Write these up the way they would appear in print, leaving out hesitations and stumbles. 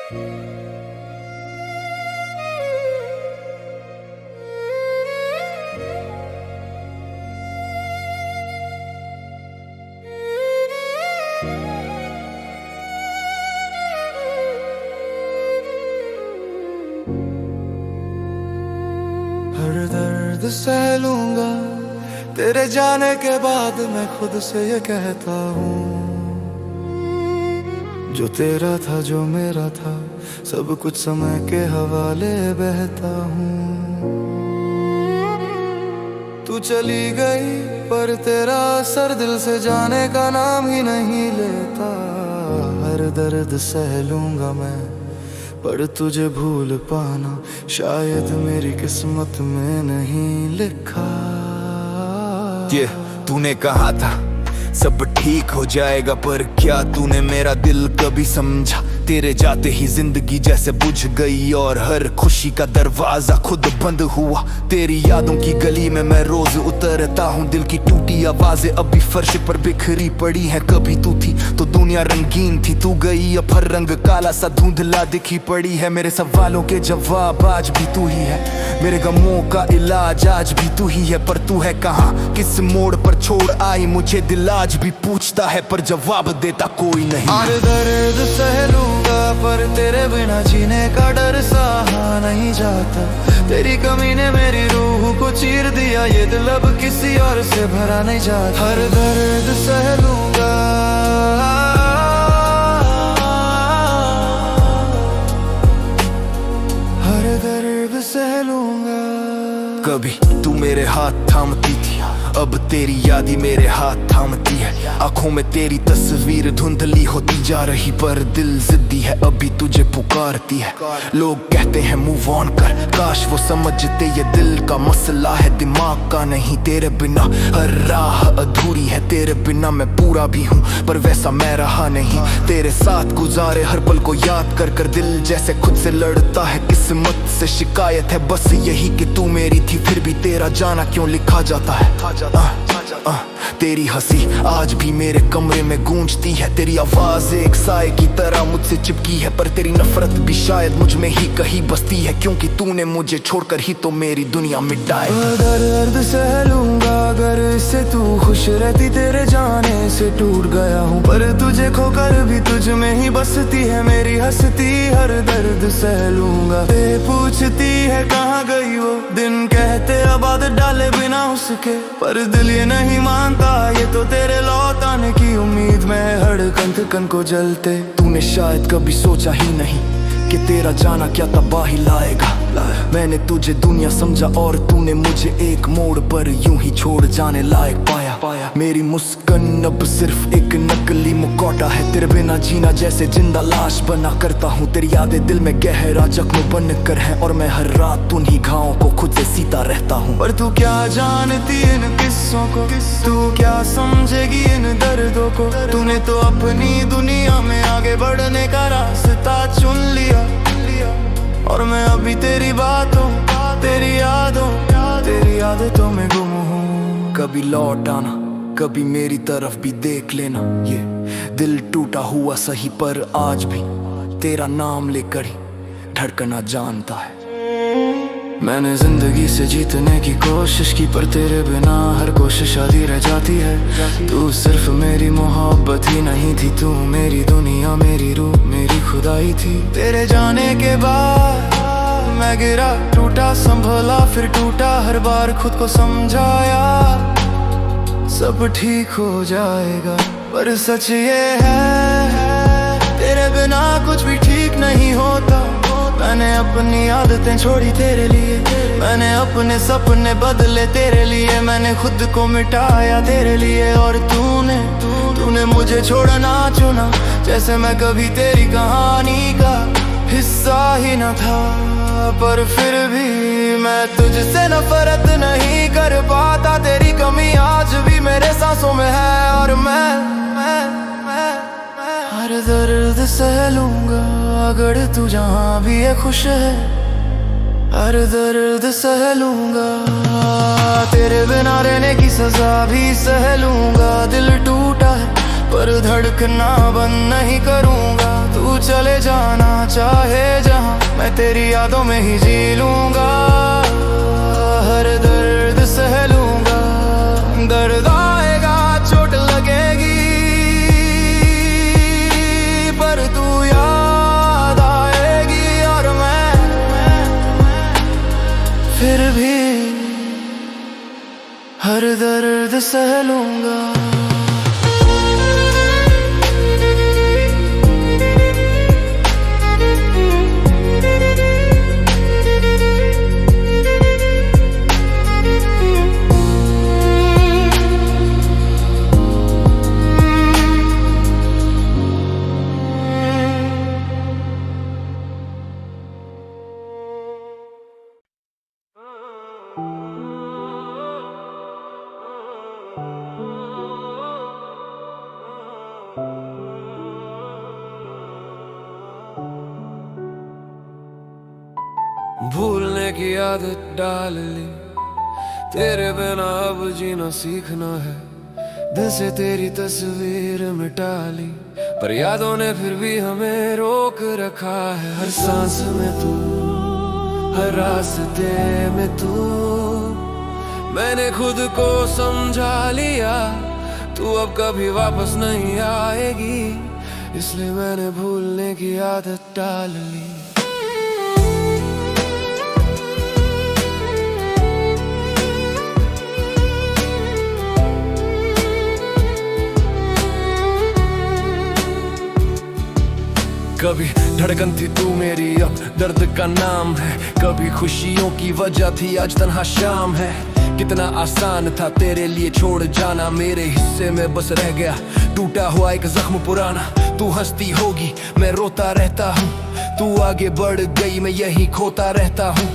हर दर्द सह लूंगा तेरे जाने के बाद, मैं खुद से ये कहता हूँ। जो तेरा था जो मेरा था, सब कुछ समय के हवाले बहता हूँ। तू चली गई पर तेरा असर दिल से जाने का नाम ही नहीं लेता। हर दर्द सह लूंगा मैं, पर तुझे भूल पाना शायद मेरी किस्मत में नहीं लिखा। ये तूने कहा था सब ठीक हो जाएगा, पर क्या तूने मेरा दिल कभी समझा? तेरे जाते ही जिंदगी जैसे बुझ गई और हर खुशी का दरवाजा खुद बंद हुआ। तेरी यादों की गली में मैं रोज उतरता हूँ, दिल की टूटी आवाजें अभी फर्श पर बिखरी पड़ी हैं। कभी तू थी तो दुनिया रंगीन थी, तू गई अब हर रंग काला सा धुंधला दिखी पड़ी है। मेरे सवालों के जवाब आज भी तू ही है, मेरे गमों का इलाज आज भी तू ही है। पर तू है कहाँ, किस मोड़ पर छोड़ आई मुझे दिल आज भी पूछता है, पर जवाब देता कोई नहीं। हर दर्द सह लूंगा पर तेरे बिना जीने का डर सहा नहीं जाता। तेरी कमी ने मेरी रूह को चीर दिया, ये दिल अब किसी और से भरा नहीं जाता। हर दर्द सह लूंगा, हर दर्द सह लूंगा। कभी तू मेरे हाथ थामती थी, अब तेरी याद ही मेरे हाथ थामती है। आंखों में तेरी तस्वीर धुंधली होती जा रही, पर दिल जिद्दी है अभी तुझे पुकारती है। लोग कहते हैं मूव ऑन कर, काश वो समझते ये दिल का मसला है दिमाग का नहीं। तेरे बिना हर राह अधूरी है, तेरे बिना मैं पूरा भी हूँ पर वैसा मैं रहा नहीं। तेरे साथ गुजारे हर पल को याद कर कर दिल जैसे खुद से लड़ता है। किस्मत से शिकायत है बस यही कि तू मेरी थी, फिर भी तेरा जाना क्यों लिखा जाता है। तेरी हंसी आज भी मेरे कमरे में गूंजती है, तेरी आवाज एक साए की तरह मुझसे चिपकी है। पर तेरी नफरत भी शायद मुझ में ही कहीं बसती है, क्योंकि तूने मुझे छोड़कर ही तो मेरी दुनिया मिटाए। दर्द सह लूंगा अगर इससे तू खुश रहती, तेरे जाने से टूट गया हूँ पर तुझे खोकर भी तुझ में ही बसती है मेरी हंसती। हर दर्द सह लूंगा, ते पूछती है कहाँ गई वो दिन, कहते आबाद डाले बिना उसके, पर दिल ये नहीं मानता ये तो तेरे लौट आने की उम्मीद में हर कन को जलते। तूने शायद कभी सोचा ही नहीं कि तेरा जाना क्या तबाही लाएगा। मैंने तुझे दुनिया समझा और तूने मुझे एक मोड़ पर यूं ही छोड़ जाने लायक पाया। मेरी मुस्कान अब सिर्फ एक नकली मुखौटा है, तेरे बिना जीना जैसे जिंदा लाश बना करता हूँ। तेरी यादें दिल में गहरा जख्म बन कर है और मैं हर रात उन्हीं घावों को खुद से सीता रहता हूँ। पर तू क्या जानती इन किस्सों को, तू क्या समझेगी इन दर्दों को। तूने तो अपनी दुनिया में आगे बढ़ने का रास्ता चुन लिया और मैं अभी तेरी बातों तेरी आदतों में गुम हूँ। कभी लौट आना, कभी मेरी तरफ भी देख लेना। ये दिल टूटा हुआ सही पर आज भी तेरा नाम लेकर ही धड़कना जानता है। मैंने जिंदगी से जीतने की कोशिश की पर तेरे बिना हर कोशिश आधी रह जाती है। तू सिर्फ मेरी मोहब्बत ही नहीं थी, तू मेरी दुनिया मेरी रूह मेरी खुदाई थी। तेरे जाने के बाद मैं गिरा टूटा संभला फिर टूटा, हर बार खुद को समझाया सब ठीक हो जाएगा। पर सच ये है तेरे बिना कुछ भी ठीक नहीं होता। मैंने अपनी आदतें छोड़ी तेरे लिए, मैंने अपने सपने बदले तेरे लिए, मैंने खुद को मिटाया तेरे लिए। और तूने मुझे छोड़ना चुना जैसे मैं कभी तेरी कहानी का हिस्सा ही न था। पर फिर भी मैं तुझसे नफरत नहीं कर पाता, तेरी कमी आज भी मेरे सांसों में है। और मैं हर दर्द सह लूंगा अगर तू जहाँ भी है खुश है। हर दर्द सह लूंगा, तेरे बिना रहने की सजा भी सह लूंगा। दिल टूटा है पर धड़कना बंद नहीं करूंगा, तू चले जाना चाहे तेरी यादों में ही जी लूंगा, हर दर्द सह लूंगा। दर्द आएगा, चोट लगेगी, पर तू याद आएगी। और मैं फिर भी हर दर्द सह लूंगा। भूलने की आदत डाल ली, तेरे बिना अब जीना सीखना है। दिल से तेरी तस्वीर मिटा ली, पर यादों ने फिर भी हमें रोक रखा है। हर सांस में तू, हर रास्ते में तू, मैंने खुद को समझा लिया। तू अब कभी वापस नहीं आएगी, इसलिए मैंने भूलने की आदत डाल ली। कभी धड़कन थी तू मेरी, अब दर्द का नाम है। कभी खुशियों की वजह थी, आज तन्हा शाम है। कितना आसान था तेरे लिए छोड़ जाना, मेरे हिस्से में बस रह गया टूटा हुआ एक जख्म पुराना। तू हंसती होगी, मैं रोता रहता हूँ। तू आगे बढ़ गई, मैं यही खोता रहता हूँ।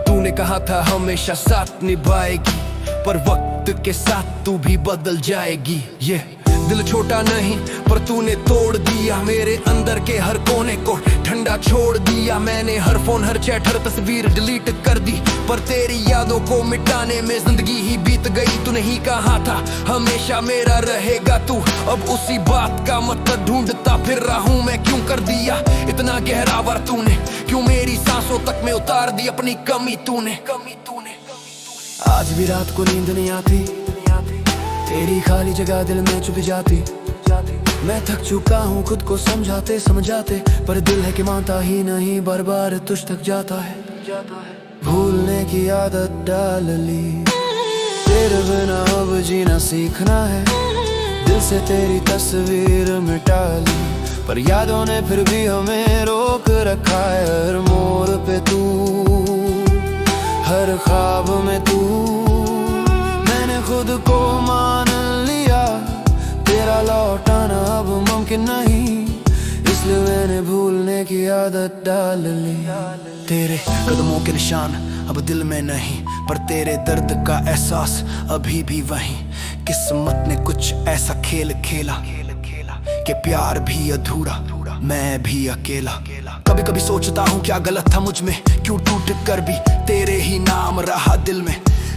तूने कहा था हमेशा साथ निभाएगी, पर वक्त के साथ तू भी बदल जाएगी। ये दिल छोटा नहीं, पर तूने तोड़ दिया मेरे अंदर के हर कोने को ठंडा छोड़ दिया। मैंने हर फोन, हर चैट, हर तस्वीर डिलीट कर दी, पर तेरी यादों को मिटाने में जिंदगी ही बीत गई। तूने ही कहा था हमेशा मेरा रहेगा तू, अब उसी बात का मतलब ढूंढता फिर रहा हूँ मैं। क्यों कर दिया इतना गहरा वार तूने, क्यों मेरी सांसों तक में उतार दी अपनी कमी तूने। आज भी रात को नींद नहीं आती, तेरी खाली जगह दिल में छुप जाती। मैं थक चुका हूँ खुद को समझाते समझाते, पर दिल है कि मानता ही नहीं, बार बार तुझ तक जाता है। भूलने की आदत डाल ली, तेरे बिना अब जीना सीखना है। दिल से तेरी तस्वीर मिटा ली, पर यादों ने फिर भी हमें रोक रखा है। हर मोड़ पे तू, हर ख्वाब में तू, मैंने खुद को मान लिया। तेरा लौटाना अब मुमकिन नहीं, इसलिए मैंने भूलने की आदत डाल ली। तेरे कदमों के निशान अब दिल में नहीं, पर तेरे दर्द का एहसास अभी भी वहीं। किस्मत ने कुछ ऐसा खेल खेला कि प्यार भी अधूरा, मैं भी अकेला। कभी कभी सोचता हूँ क्या गलत था मुझ में, क्यों टूट कर भी तेरे ही नाम रहा दिल में।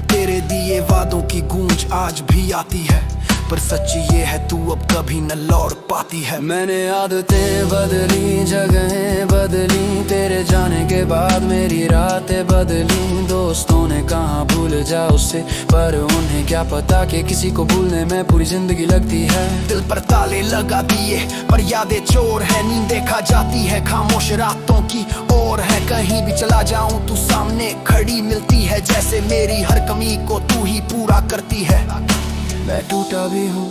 तेरे दिए वादों की गूंज आज भी आती है, पर सच ये है तू अब कभी न लौट पाती है। मैंने आदतें बदली, जगहें बदली, तेरे जाने के बाद मेरी रातें बदली। दोस्तों ने कहा भूल जा उससे, पर उन्हें क्या पता कि किसी को भूलने में पूरी जिंदगी लगती है। दिल पर ताले लगा दिए, पर यादें चोर है। नींदें खा जाती है खामोश रातों की ओर है। कहीं भी चला जाऊं तू सामने खड़ी मिलती है, जैसे मेरी हर कमी को तू ही पूरा करती है। मैं टूटा भी हूँ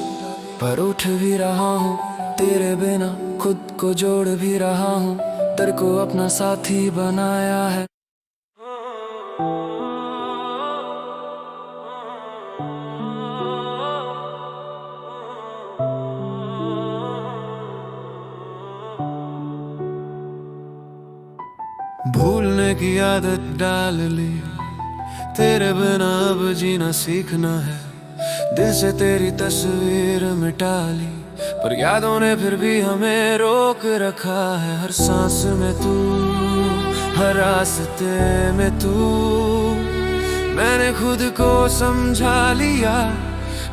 पर उठ भी रहा हूँ, तेरे बिना खुद को जोड़ भी रहा हूँ। दर को अपना साथी बनाया है। भूलने की आदत डाल ली, तेरे बिना अब जीना सीखना है। दिल से तेरी तस्वीर मिटा ली, पर यादों ने फिर भी हमें रोक रखा है। हर सांस में तू, हर रास्ते में तू, मैंने खुद को समझा लिया।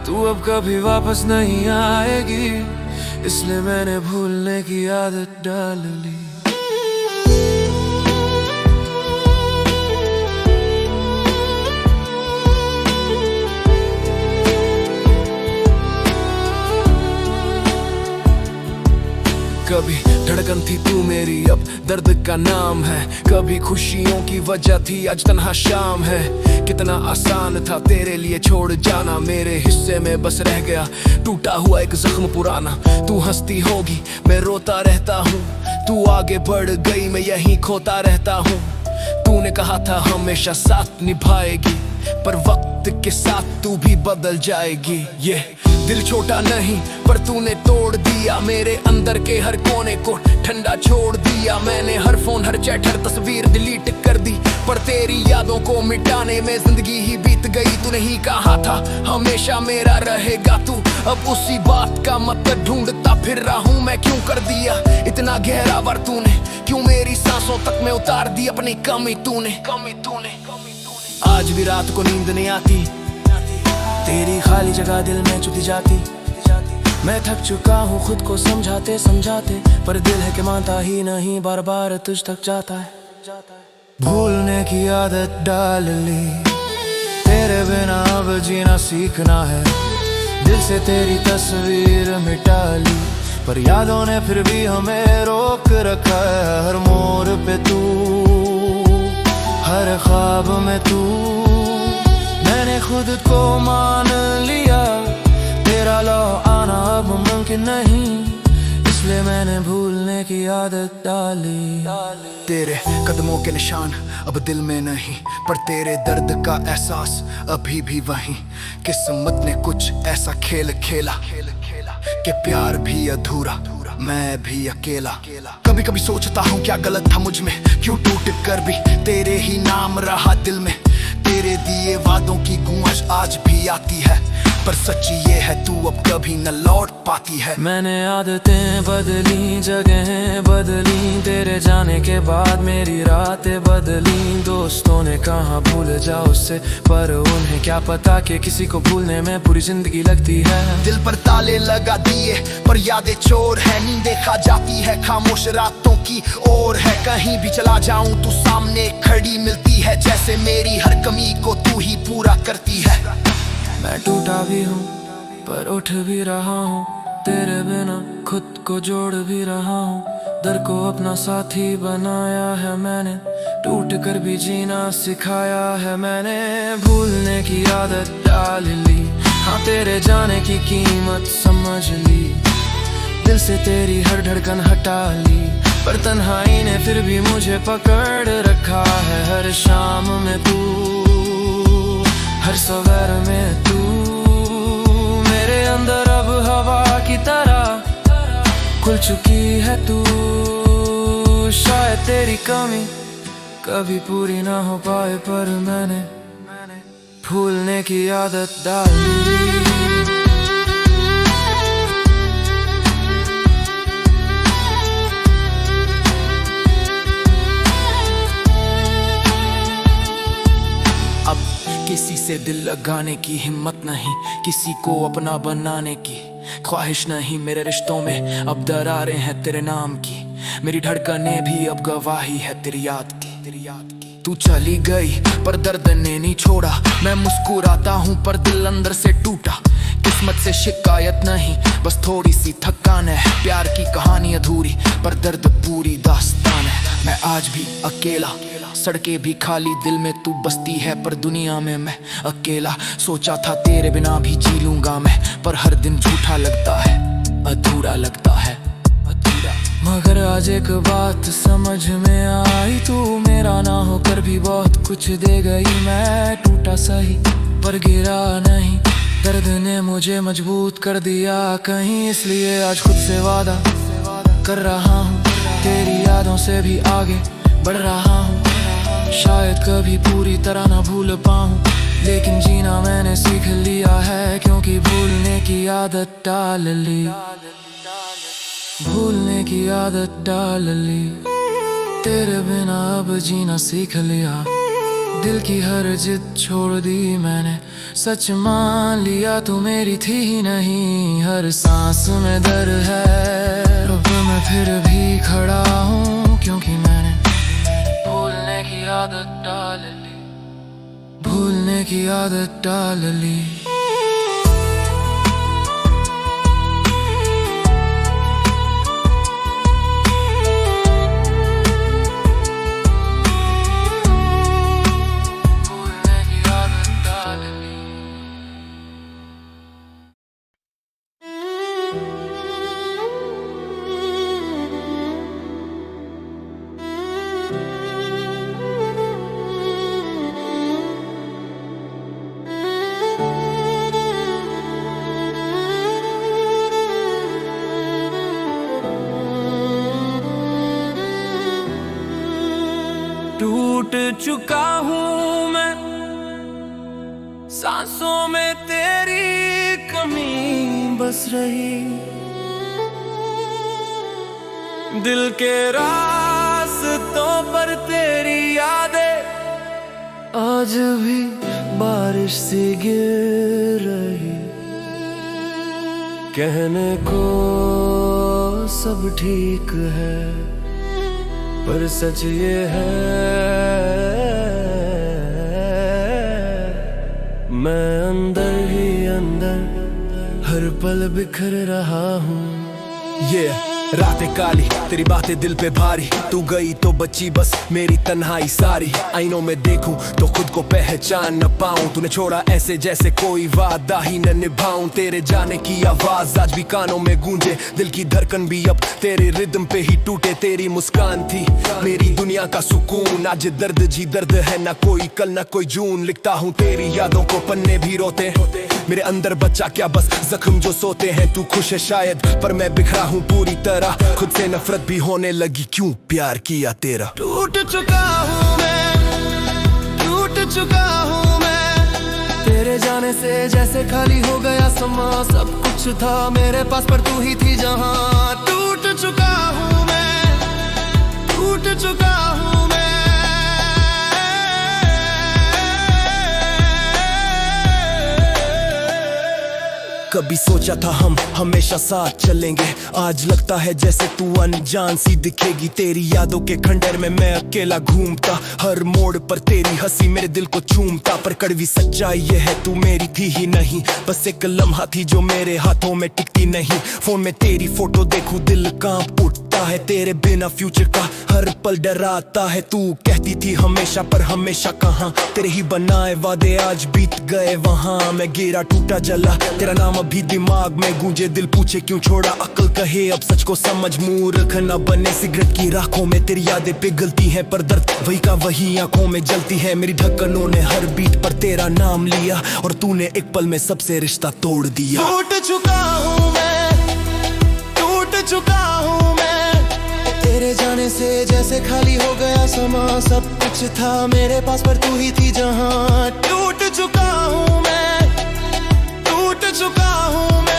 तू अब कभी वापस नहीं आएगी, इसलिए मैंने भूलने की आदत डाल ली। कभी धड़कन थी तू मेरी, अब दर्द का नाम है। कभी खुशियों की वजह थी, आज तन्हा शाम है। कितना आसान था तेरे लिए छोड़ जाना, मेरे हिस्से में बस रह गया टूटा हुआ एक जख्म पुराना। तू हंसती होगी, मैं रोता रहता हूँ। तू आगे बढ़ गई, मैं यहीं खोता रहता हूँ। तूने कहा था हमेशा साथ निभाएगी, पर वक्त के साथ तू भी बदल जाएगी। ये दिल छोटा नहीं, पर तूने तोड़ दिया मेरे अंदर के हर कोने को ठंडा छोड़ दिया। मैंने हर फोन, हर चैट, हर तस्वीर डिलीट कर दी, पर तेरी यादों को मिटाने में जिंदगी ही बीत गई। तूने ही कहा था हमेशा मेरा रहेगा तू, अब उसी बात का मतलब ढूंढता फिर रहा हूँ मैं। क्यों कर दिया इतना गहरा वार तूने, क्यों मेरी सांसों तक में उतार दी अपनी कमी तूने। आज भी रात को नींद नहीं आती, तेरी खाली जगह दिल में चुभती जाती। मैं थक चुका हूँ खुद को समझाते समझाते, पर दिल है कि मानता ही नहीं, बार बार तुझ तक जाता है। भूलने की आदत डाल ली, तेरे बिना अब जीना सीखना है। दिल से तेरी तस्वीर मिटा ली, पर यादों ने फिर भी हमें रोक रखा है। हर मोड़ पे तू, हर ख्वाब में तू, मैंने खुद को मान लिया। तेरा लौ आना अब मुमकिन नहीं, इसलिए मैंने भूलने की आदत डाली। तेरे कदमों के निशान अब दिल में नहीं, पर तेरे दर्द का एहसास अभी भी वहीं। किस्मत ने कुछ ऐसा खेल खेला कि प्यार भी अधूरा, मैं भी अकेला। कभी कभी सोचता हूँ क्या गलत था मुझ में, क्यों टूट कर भी तेरे ही नाम रहा दिल में। तेरे दिए वादों की गूंज आज भी आती है, पर सच्ची ये है तू अब कभी न लौट पाती है। मैंने आदतें बदली, जगहें बदली, तेरे जाने के बाद मेरी रातें बदली। दोस्तों ने कहा भूल जाओ उससे, पर उन्हें क्या पता कि किसी को भूलने में पूरी जिंदगी लगती है। दिल पर ताले लगा दिए, पर यादें चोर है। नींदें खा जाती है खामोश रातों की ओर है। कहीं भी चला जाऊं तू सामने खड़ी मिलती है, जैसे मेरी हर कमी को तू ही पूरा करती है। मैं टूटा भी हूँ, पर उठ भी रहा हूँ। तेरे बिना खुद को जोड़ भी रहा हूँ। दर को अपना साथी बनाया है मैंने, टूट कर भी जीना सिखाया है मैंने। भूलने की आदत डाल ली, हाँ तेरे जाने की कीमत समझ ली। दिल से तेरी हर धड़कन हटा ली, पर तन्हाई ने फिर भी मुझे पकड़ रखा है। हर शाम में तू, हर सवेर में तू, मेरे अंदर अब हवा की तरह खुल चुकी है तू। शायद तेरी कमी कभी पूरी ना हो पाए, पर मैंने भूलने की आदत डाली। अब किसी से दिल लगाने की हिम्मत नहीं, किसी को अपना बनाने की ख्वाहिश नहीं। मेरे रिश्तों में अब दरारें हैं तेरे नाम की, मेरी धड़कनें भी अब गवाही है तेरी याद की। तू चली गई पर दर्द ने नहीं छोड़ा, मैं मुस्कुराता हूँ पर दिल अंदर से टूटा। किस्मत से शिकायत नहीं, बस थोड़ी सी थकान है। प्यार की कहानी अधूरी, पर दर्द पूरी दास्तान है। मैं आज भी अकेला, सड़कें भी खाली, दिल में तू बसती है पर दुनिया में मैं अकेला। सोचा था तेरे बिना भी जी लूंगा मैं, पर हर दिन झूठा लगता है, अधूरा लगता है, अधूरा। मगर आज एक बात समझ में आई, तू मेरा ना होकर भी बहुत कुछ दे गई। मैं टूटा सही पर गिरा नहीं, दर्द ने मुझे मजबूत कर दिया कहीं। इसलिए आज खुद से वादा कर रहा हूँ, तेरी यादों से भी आगे बढ़ रहा हूँ। शायद कभी पूरी तरह ना भूल पाऊँ, लेकिन जीना मैंने सीख लिया है, क्योंकि भूलने की आदत डाल ली। भूलने की आदत डाल ली, तेरे बिना अब जीना सीख लिया। दिल की हर जिद छोड़ दी मैंने, सच मान लिया तू मेरी थी ही नहीं। हर सांस में दर्द है, रब मैं फिर भी खड़ा हूँ, क्योंकि मैंने भूलने की आदत डाल ली। भूलने की आदत डाल ली। टूट चुका हूँ मैं, सांसों में तेरी कमी बस रही, दिल के रास्तों पर तेरी यादें आज भी बारिश सी गिर रही। कहने को सब ठीक है, पर सच ये है मैं अंदर ही अंदर हर पल बिखर रहा हूँ। रातें काली, तेरी बातें दिल पे भारी, तू गई तो बची बस मेरी तन्हाई सारी। आईनों में देखूं तो खुद को पहचान न पाऊं, तूने छोड़ा ऐसे जैसे कोई वादा ही न निभाऊं। तेरे जाने की आवाज आज भी कानों में गूंजे, दिल की धड़कन भी अब तेरे रिदम पे ही टूटे। तेरी मुस्कान थी मेरी दुनिया का सुकून, आज दर्द जी दर्द है, ना कोई कल ना कोई जून। लिखता हूँ तेरी यादों को पन्ने भी रोते, मेरे अंदर बच्चा क्या बस जख्म जो सोते हैं। तू खुश है शायद पर मैं बिखरा हूँ पूरी तरह, खुद से नफरत भी होने लगी, क्यों प्यार किया तेरा। टूट चुका हूँ मैं, टूट चुका हूँ मैं, तेरे जाने से जैसे खाली हो गया समा। सब कुछ था मेरे पास पर तू ही थी जहाँ। टूट चुका हूँ मैं, टूट चुका हूँ मैं। कभी सोचा था हम हमेशा साथ चलेंगे, आज लगता है जैसे तू अनजान सी दिखेगी। तेरी यादों के खंडर में मैं अकेला घूमता, हर मोड़ पर तेरी हंसी मेरे दिल को चूमता। पर कड़वी सच्चाई ये है तू मेरी थी ही नहीं, बस एक लम्हा थी जो मेरे हाथों में टिकती नहीं। फोन में तेरी फोटो देखूं दिल कांप उठता है, तेरे बिना फ्यूचर का हर पल डराता है। तू कहती थी हमेशा पर हमेशा कहाँ, तेरे ही बनाए वादे आज बीत गए वहाँ। मैं गिरा टूटा जला, तेरा नाम अभी दिमाग में गूंजे, दिल पूछे क्यों छोड़ा, अक्ल कहे अब सच को समझ। मूर्ख न बने सिगरेट की राखों में तेरी यादें पिघलती हैं, पर दर्द वही का वही आंखों में जलती है। मेरी ढक्कनों ने हर बीट पर तेरा नाम लिया, और तूने एक पल में सबसे रिश्ता तोड़ दिया। टूट चुका हूँ मैं, टूट चुका हूँ मैं, तेरे जाने से जैसे खाली हो गया समा। सब कुछ था मेरे पास पर तू ही थी जहाँ। टूट चुका हूँ मैं, टूट चुका हूँ मैं।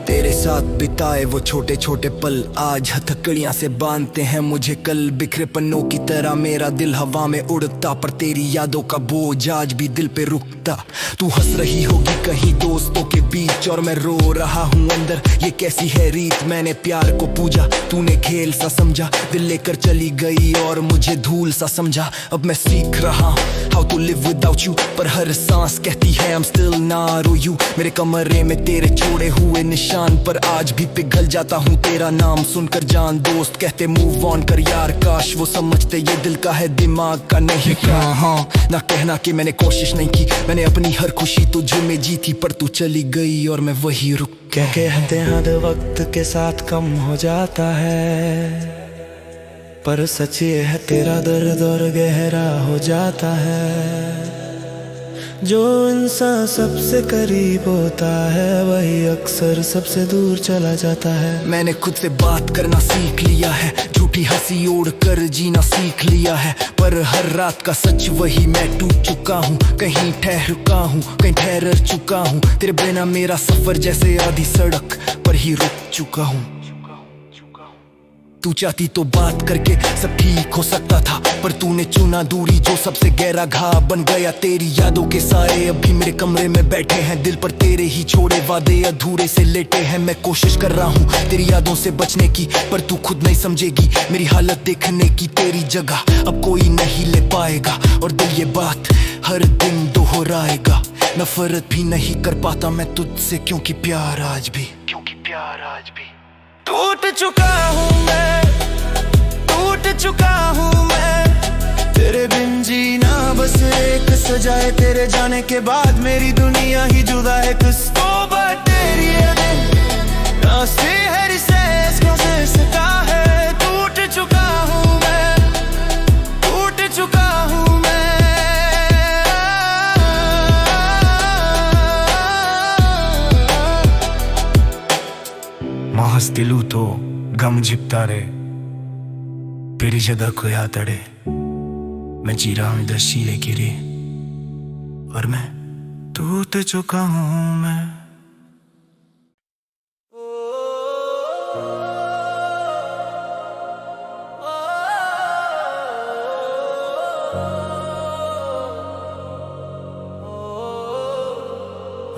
तेरे साथ बिताए वो छोटे छोटे पल आज हथकड़ियां से बांधते हैं मुझे कल। बिखरे पन्नों की तरह मेरा दिल हवा में उड़ता, पर तेरी यादों का बोझ आज भी दिल पे रुकता। तू हंस रही होगी कहीं दोस्तों के बीच, और मैं रो रहा हूँ अंदर, ये कैसी है रीत। मैंने प्यार को पूजा, तूने खेल सा समझा, दिल लेकर चली गई और मुझे धूल सा समझा। अब मैं सीख रहा हूँ how to live without you, पर हर सांस कहती है I'm still not you। मेरे कमरे में तेरे छोड़े हुए निशान पर आज भी पिघल जाता हूँ तेरा नाम सुनकर। जान दोस्त कहते मूव ऑन कर यार, काश वो समझते ये दिल का है दिमाग का नहीं। हाँ ना कहना कि मैंने कोशिश नहीं की, मैंने अपनी हर खुशी तुझ में जी थी, पर तू चली गई और मैं वही रुक। कहते हैं हद वक्त के साथ कम हो जाता है, पर सच ये है तेरा दर्द और गहरा हो जाता है। जो इंसान सबसे करीब होता है वही अक्सर सबसे दूर चला जाता है। मैंने खुद से बात करना सीख लिया है, झूठी हंसी ओढ़ कर जीना सीख लिया है, पर हर रात का सच वही मैं टूट चुका हूँ। कहीं ठहरुका हूँ, कहीं ठहर चुका हूँ, तेरे बिना मेरा सफर जैसे आधी सड़क पर ही रुक चुका हूँ। तू चाहती तो बात करके सब ठीक हो सकता था, पर तूने चुना दूरी जो सबसे गहरा घाव बन गया। तेरी यादों के साए अभी मेरे कमरे में बैठे हैं, दिल पर तेरे ही छोड़े वादे अधूरे से लेटे हैं। मैं कोशिश कर रहा हूँ तेरी यादों से बचने की, पर तू खुद नहीं समझेगी मेरी हालत देखने की। तेरी जगह अब कोई नहीं ले पाएगा, और दिल ये बात हर दिन दोहराएगा। नफरत भी नहीं कर पाता मैं तुझसे, क्योंकि प्यार आज भी टूट चुका हूँ मैं, टूट चुका हूँ मैं। तेरे बिन जीना बस एक सजाए, तेरे जाने के बाद मेरी दुनिया ही जुदा है। किसको बात तेरी रास्ते हर से सका है। टूट चुका हूँ मैं, टूट चुका हूँ मैं। ಬರೆಸ್ತಿಲು ತೋ गम जिप्तारे तेरी जगह को याद अड़े मैं जी रहा हूँ इधर शीले की रे और मैं टूट चुका हूँ मैं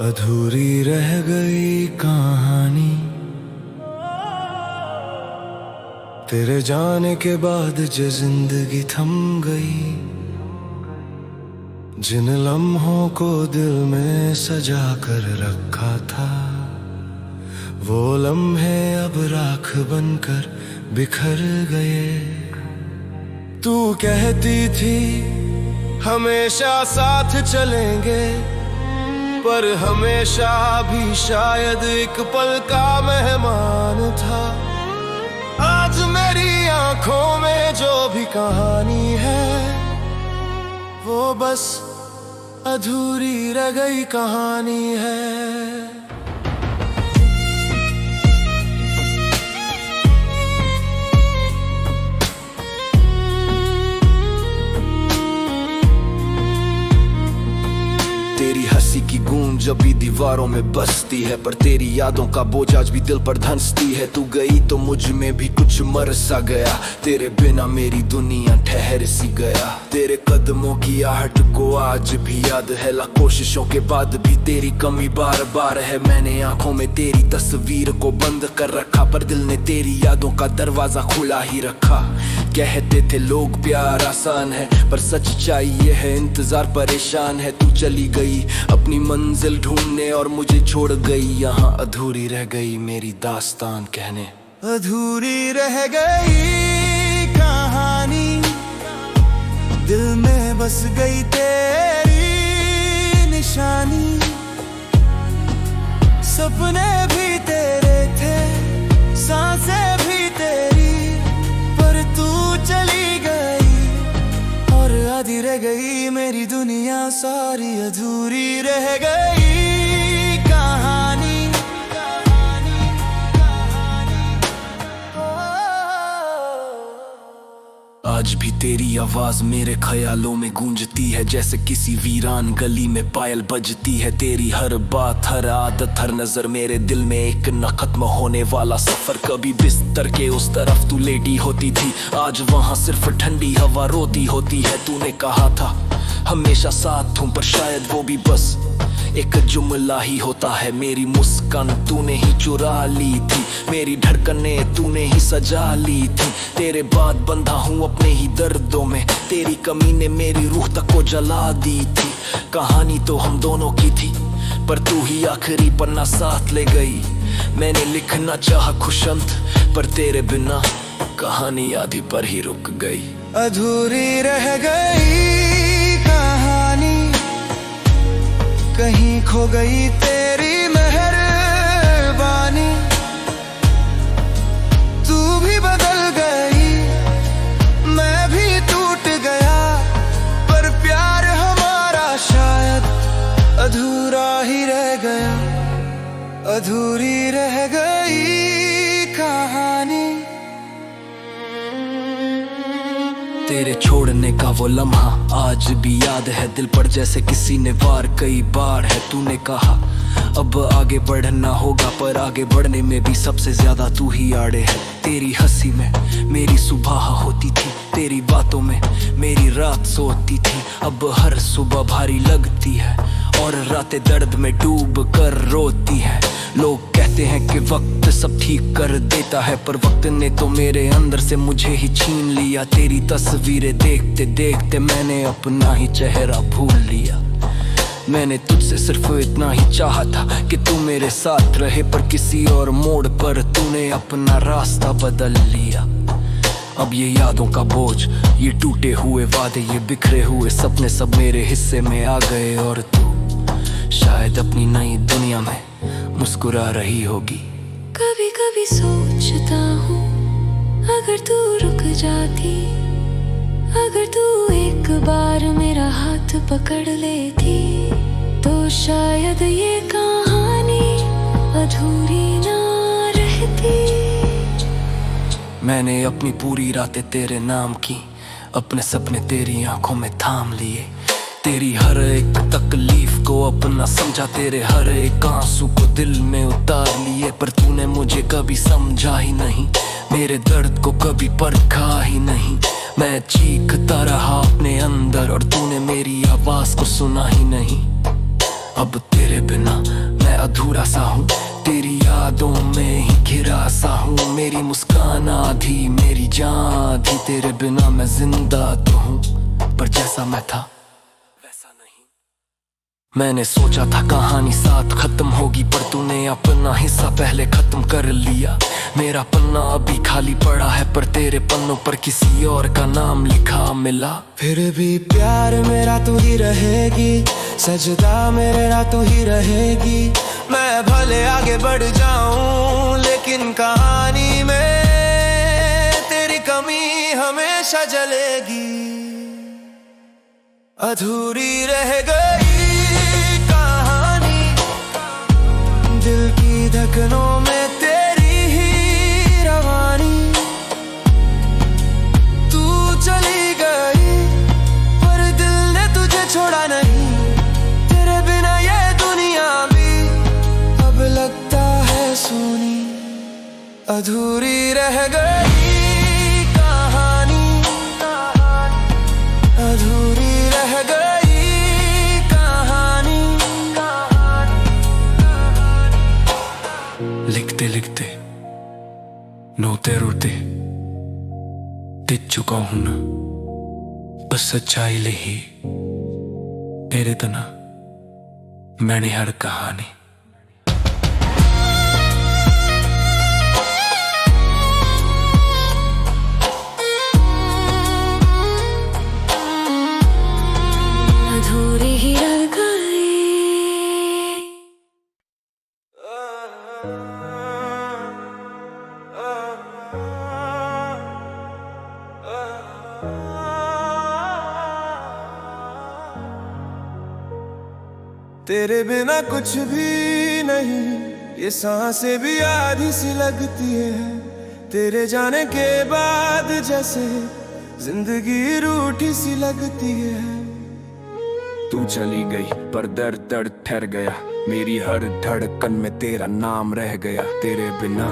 अधूरी रह गई कहानी तेरे जाने के बाद जो जिंदगी थम गई, जिन लम्हों को दिल में सजा कर रखा था वो लम्हे अब राख बनकर बिखर गए। तू कहती थी हमेशा साथ चलेंगे, पर हमेशा भी शायद एक पल का मेहमान था। आज मेरी आंखों में जो भी कहानी है वो बस अधूरी रह गई कहानी है। तेरी हंसी की गूंज जब भी दीवारों में बसती है, पर तेरी यादों का बोझ आज भी दिल पर धंसती है। तू गई तो मुझ में भी कुछ मर सा गया, तेरे बिना मेरी दुनिया ठहर सी गया। तेरे कदमों की आहट को आज भी याद है, लाख कोशिशों के बाद भी तेरी कमी बार बार है। मैंने आंखों में तेरी तस्वीर को बंद कर रखा, पर दिल ने तेरी यादों का दरवाजा खुला ही रखा। कहते थे लोग प्यार आसान है, पर सच्चाई ये है इंतजार परेशान है। तू चली गई अपनी मंजिल ढूंढने और मुझे छोड़ गई यहाँ। अधूरी रह गई मेरी दास्तान कहने, अधूरी रह गई कहानी, दिल में बस गई तेरी निशानी। सपने भी तेरे थे, सांसें भी तेरी, पर तू चली गई और आधी रह गई मेरी दुनिया सारी। अधूरी रह गई कहानी, आज भी तेरी आवाज मेरे ख्यालों में गूंजती है, जैसे किसी वीरान गली में पायल बजती है। तेरी हर बात, हर आदत, हर नजर मेरे दिल में एक न खत्म होने वाला सफर। कभी बिस्तर के उस तरफ तू लेटी होती थी, आज वहां सिर्फ ठंडी हवा रोती होती है। तूने कहा था हमेशा साथ हूं, पर शायद वो भी बस एक जुमला ही होता है। मेरी मुस्कान तूने ही चुरा ली थी, मेरी धड़कने तूने ही सजा ली थी। तेरे बाद बंधा हूँ अपने ही दर्दों में, तेरी कमी ने मेरी रूह तक को जला दी थी। कहानी तो हम दोनों की थी, पर तू ही आखिरी पन्ना साथ ले गई। मैंने लिखना चाहा खुश अंत, पर तेरे बिना कहानी आधी पर ही रुक गई। अधूरी रह गई कहानी, कहीं खो गई तेरी मेहरबानी। तू भी बदल गई, मैं भी टूट गया, पर प्यार हमारा शायद अधूरा ही रह गया। अधूरी रह गई कहानी। तेरे छोड़ने का वो लम्हा आज भी याद है, दिल पर जैसे किसी ने वार कई बार है। तूने कहा अब आगे बढ़ना होगा, पर आगे बढ़ने में भी सबसे ज्यादा तू ही आड़े है। तेरी हंसी में मेरी सुबह होती थी, तेरी बातों में मेरी रात सोती थी। अब हर सुबह भारी लगती है और रातें दर्द में डूब कर रोती है। लोग कहते हैं कि वक्त सब ठीक कर देता है, पर वक्त ने तो मेरे अंदर से मुझे ही छीन लिया। तेरी तस्वीरें देखते देखते मैंने अपना ही चेहरा भूल लिया। मैंने तुझसे सिर्फ इतना ही चाहा था कि तू मेरे साथ रहे, पर किसी और मोड़ पर तूने अपना रास्ता बदल लिया। अब ये यादों का बोझ, ये टूटे हुए वादे, ये बिखरे हुए सपने सब मेरे हिस्से में आ गए। और तू शायद अपनी नई दुनिया में मुस्कुरा रही होगी। कभी कभी सोचता हूँ अगर तू रुक जाती, अगर तू एक बार मेरा हाथ पकड़ लेती, तो शायद ये कहानी अधूरी ना रहती। मैंने अपनी पूरी रातें तेरे नाम की, अपने सपने तेरी आंखों में थाम लिए। तेरी हर एक तकलीफ को अपना समझा, तेरे हर एक आंसू को दिल में उतार लिए। पर तूने मुझे कभी समझा ही नहीं, मेरे दर्द को कभी परखा ही नहीं। मैं चीखता रहा अपने अंदर और तूने मेरी आवाज को सुना ही नहीं। अब तेरे बिना मैं अधूरा सा हूँ, तेरी यादों में ही घिरा सा हूँ। मेरी मुस्कान आधी, मेरी जान आधी, तेरे बिना मैं जिंदा तो हूँ, पर जैसा मैं था वैसा नहीं। मैंने सोचा था कहानी साथ खत्म होगी, पर तूने अपना हिस्सा पहले खत्म कर लिया। मेरा पन्ना अभी खाली पड़ा है, पर तेरे पन्नों पर किसी और का नाम लिखा मिला। फिर भी प्यार मेरा तू ही रहेगी, सजदा मेरा तू ही रहेगी। मैं भले आगे बढ़ जाऊं, लेकिन कहानी में तेरी कमी हमेशा जलेगी। अधूरी रह गई कहानी, दिल की धड़कनों में तेरी ही रवानी। तू चली गई पर दिल ने तुझे छोड़ा नहीं, तेरे बिना ये दुनिया भी अब लगता है सोनी। अधूरी रह गई कहानी, अधूरी रह गई कहानी। लिखते लिखते रोते रोते दिख चुका हूं ना, बस सच्चाई ले ही तेरे तना मैंने हर कहानी। अधूरी ही रह गई। तेरे बिना कुछ भी नहीं, ये सांसें भी आधी सी लगती है। तेरे जाने के बाद जैसे जिंदगी रूठी सी लगती है। तू चली गई पर दर्द दर्द ठहर गया, मेरी हर धड़कन में तेरा नाम रह गया। तेरे बिना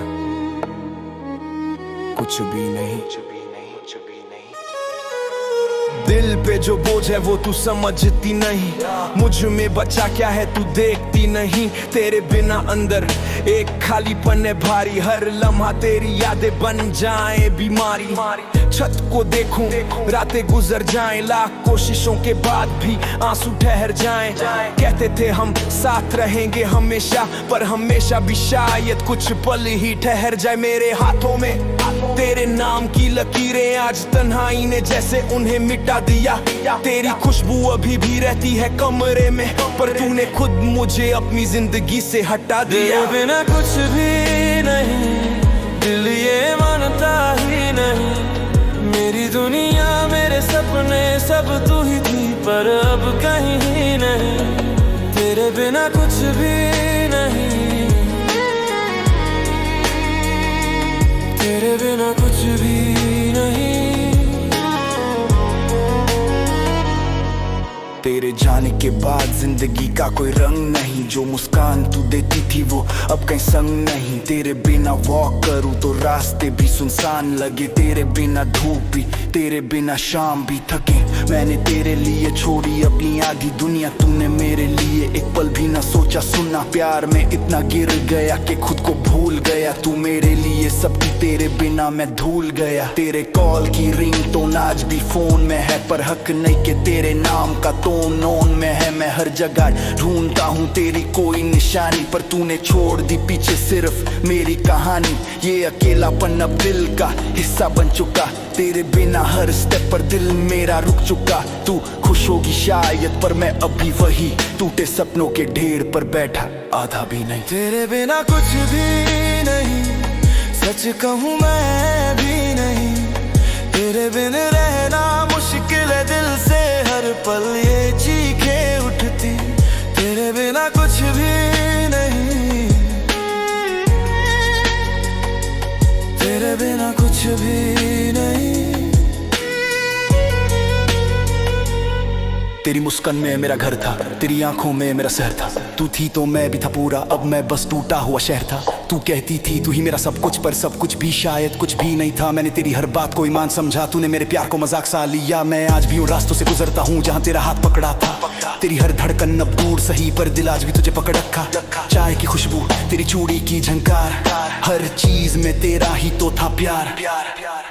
कुछ भी नहीं, दिल पे जो बोझ है वो तू समझती नहीं। मुझ में बचा क्या है तू देखती नहीं। तेरे बिना अंदर एक खालीपन है भारी, हर लम्हा तेरी यादें बन जाए बीमारी। छत को देखूं रातें गुजर जाएं, लाख कोशिशों के बाद भी आंसू ठहर जाएं। कहते थे हम साथ रहेंगे हमेशा, पर हमेशा भी शायद कुछ पल ही ठहर जाए। मेरे हाथों में तेरे नाम की लकीरें, आज तन्हाई ने जैसे उन्हें मिटा दिया। तेरी खुशबू अभी भी रहती है कमरे में, पर तूने खुद मुझे अपनी जिंदगी से हटा दिया। तेरे बिना कुछ भी नहीं, दिल ये मानता ही नहीं। मेरी दुनिया मेरे सपने सब तू ही थी, पर अब कहीं नहीं। तेरे बिना कुछ भी नहीं, तेरे बिना कुछ भी नहीं। तेरे जाने के बाद जिंदगी का कोई रंग नहीं, जो मुस्कान तू देती थी वो अब कहीं संग नहीं। तेरे बिना वॉक करूं तो रास्ते भी सुनसान लगे, तेरे बिना धूप भी तेरे बिना शाम भी थके। मैंने तेरे लिए छोड़ी अपनी आधी दुनिया, तूने मेरे लिए एक पल भी ना सोचा सुना। प्यार में इतना गिर गया कि खुद को भूल गया, तू मेरे लिए सब थी, तेरे बिना मैं धूल गया। तेरे कॉल की रिंगटोन आज भी फोन में है, पर हक नहीं कि तेरे नाम का टोन नोन में है। मैं हर जगह ढूंढता हूँ तेरी कोई निशानी, पर तूने छोड़ दी पीछे सिर्फ मेरी कहानी। ये अकेलापन अब दिल का हिस्सा बन चुका, तेरे बिना हर स्टेप पर दिल मेरा रुक चुका। तू खुश होगी शायद, पर मैं अभी वही टूटे सपनों के ढेर पर बैठा, आधा भी नहीं। तेरे बिना कुछ भी नहीं, सच कहूँ मैं भी नहीं। तेरे बिन रहना मुश्किल है, दिल से हर पल ये चीखे उठती। तेरे बिना कुछ भी नहीं, तेरे बिना कुछ भी तेरी मुस्कान में मेरा घर था, तेरी आंखों में मेरा शहर था। तू थी तो मैं भी था पूरा, अब मैं बस टूटा हुआ शहर था। तू कहती थी तू ही मेरा सब कुछ, पर सब कुछ भी शायद कुछ भी नहीं था। मैंने तेरी हर बात को ईमान समझा, तूने मेरे प्यार को मजाक सा लिया। मैं आज भी उन रास्तों से गुजरता हूँ जहाँ तेरा हाथ पकड़ा था। तेरी हर धड़कन अब दूर सही, पर दिल आज भी तुझे पकड़ रखा। चाय की खुशबू, तेरी चूड़ी की झंकार, हर चीज में तेरा ही तो था प्यार।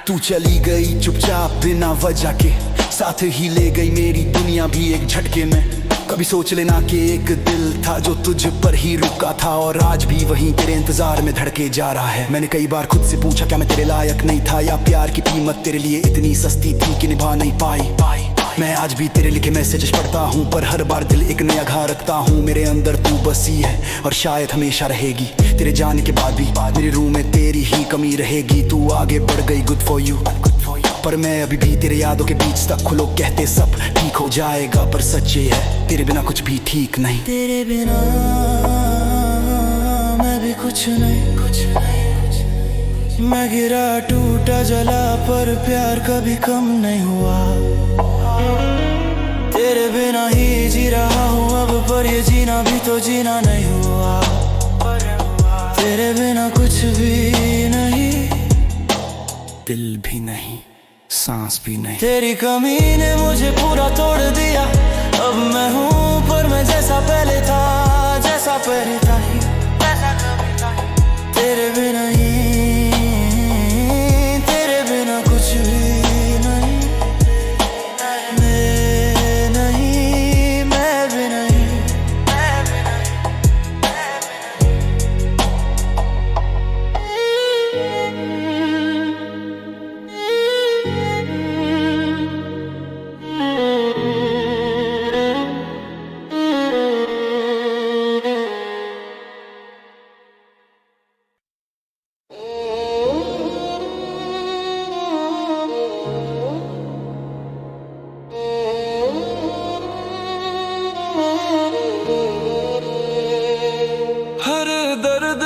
तू चली गई चुपचाप बिना वजह के, साथ ही ले गई मेरी दुनिया भी एक झटके में। कभी सोच लेना कि एक दिल था जो तुझ पर ही रुका था, और आज भी वहीं तेरे इंतजार में धड़के जा रहा है। मैंने कई बार खुद से पूछा क्या मैं तेरे लायक नहीं था, या प्यार की कीमत तेरे लिए इतनी सस्ती थी कि निभा नहीं पाई। मैं आज भी तेरे लिखे मैसेज पढ़ता हूँ, पर हर बार दिल एक नया घा रखता हूँ। मेरे अंदर तू बसी है और शायद हमेशा रहेगी। तेरे जाने के बाद भी मेरे रूम में तेरी ही कमी रहेगी। तू आगे बढ़ गई, गुड फॉर यू, पर मैं अभी भी तेरे यादों के बीच तक। खुलो कहते सब ठीक हो जाएगा, पर सच ये है तेरे बिना कुछ भी ठीक नहीं। तेरे बिना मैं भी कुछ नहीं। मैं गिरा टूटा जला, पर प्यार कभी कम नहीं हुआ। तेरे बिना ही जी रहा हूँ अब, पर ये जीना भी तो जीना नहीं हुआ। तेरे बिना कुछ भी नहीं, दिल भी नहीं, सांस भी नहीं। तेरी कमी ने मुझे पूरा तोड़ दिया। अब मैं हूँ पर मैं जैसा पहले था, जैसा पहले था ही, जैसा कभी था ही। तेरे बिना ही, तेरे बिना कुछ भी नहीं। मैं नहीं, मैं भी नहीं, मैं भी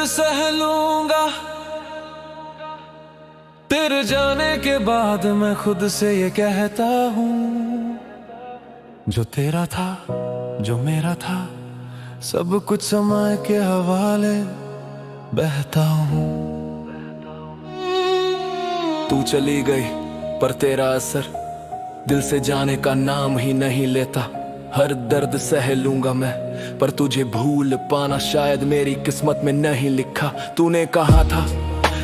सह लूंगा तेरे जाने के बाद। मैं खुद से ये कहता हूँ, जो तेरा था, जो मेरा था, सब कुछ समय के हवाले बहता हूँ। तू चली गई पर तेरा असर दिल से जाने का नाम ही नहीं लेता। हर दर्द सह लूंगा मैं, पर तुझे भूल पाना शायद मेरी किस्मत में नहीं लिखा। तूने कहा था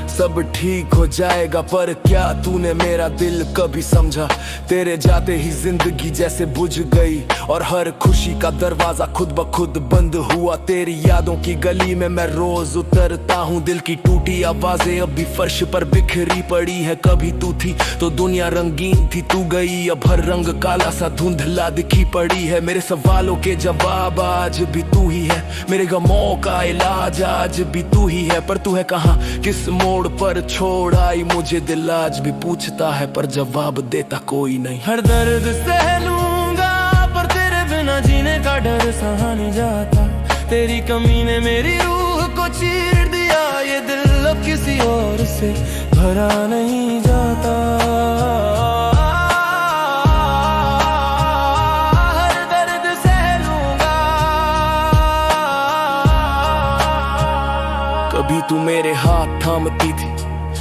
सब ठीक हो जाएगा, पर क्या तूने मेरा दिल कभी समझा? तेरे जाते ही जिंदगी जैसे बुझ गई, और हर खुशी का दरवाजा खुद ब खुद बंद हुआ। तेरी यादों की गली में मैं रोज उतरता हूँ, दिल की टूटी आवाजें अब भी फर्श पर बिखरी पड़ी है। कभी तू थी तो दुनिया रंगीन थी, तू गई अब हर रंग काला सा धुंधला दिखी पड़ी है। मेरे सवालों के जवाब आज भी तू ही है, मेरे गमों का इलाज आज भी तू ही है। पर तू है कहाँ, किस मोड़ पर छोड़ आई मुझे? दिल आज भी पूछता है पर जवाब देता कोई नहीं। हर दर्द सह लूंगा पर तेरे बिना जीने का डर सहा नहीं जाता। तेरी कमी ने मेरी रूह को चीर दिया, ये दिल अब किसी और से भरा नहीं जाता। हर दर्द सह लूंगा। कभी तू मेरे हाथ थामती थी,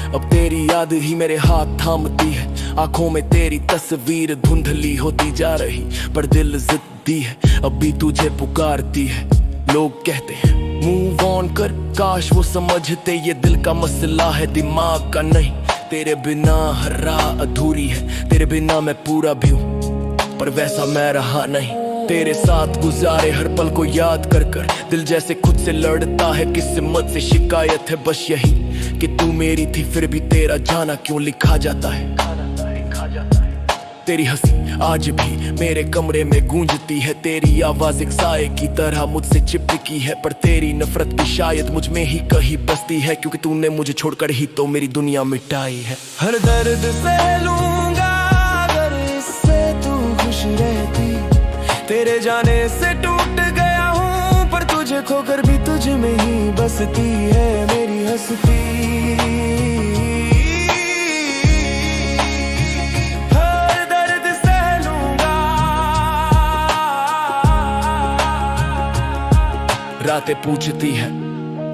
अब तेरी याद ही मेरे हाथ थामती है। आंखों में तेरी तस्वीर धुंधली होती जा रही, पर दिल जिद्दी है, अब भी तुझे पुकारती है। लोग कहते हैं मूव ऑन कर, काश वो समझते ये दिल का मसला है दिमाग का नहीं। तेरे बिना हर राह अधूरी है, तेरे बिना मैं पूरा भी हूँ, पर वैसा मैं रहा नहीं। तेरे साथ गुजारे हर पल को याद कर कर दिल जैसे खुद से लड़ता है। किस्मत से शिकायत है बस यही कि तू मेरी थी, फिर भी तेरा जाना क्यों लिखा जाता है। तेरी हंसी आज भी मेरे कमरे में गूंजती है, तेरी आवाज एक साए की तरह मुझसे चिपकी है। पर तेरी नफरत भी शायद मुझ में ही कहीं बसती है, क्योंकि तूने मुझे छोड़कर ही तो मेरी दुनिया मिटाई है। हर दर्द सह लूंगा अगर इससे तू खुश रहती। तेरे जाने से टूट गया हूँ, पर तुझे खोकर भी तुझ में ही बसती है मेरी हंसती। हर दर्द सह लूंगा रातें पूछती है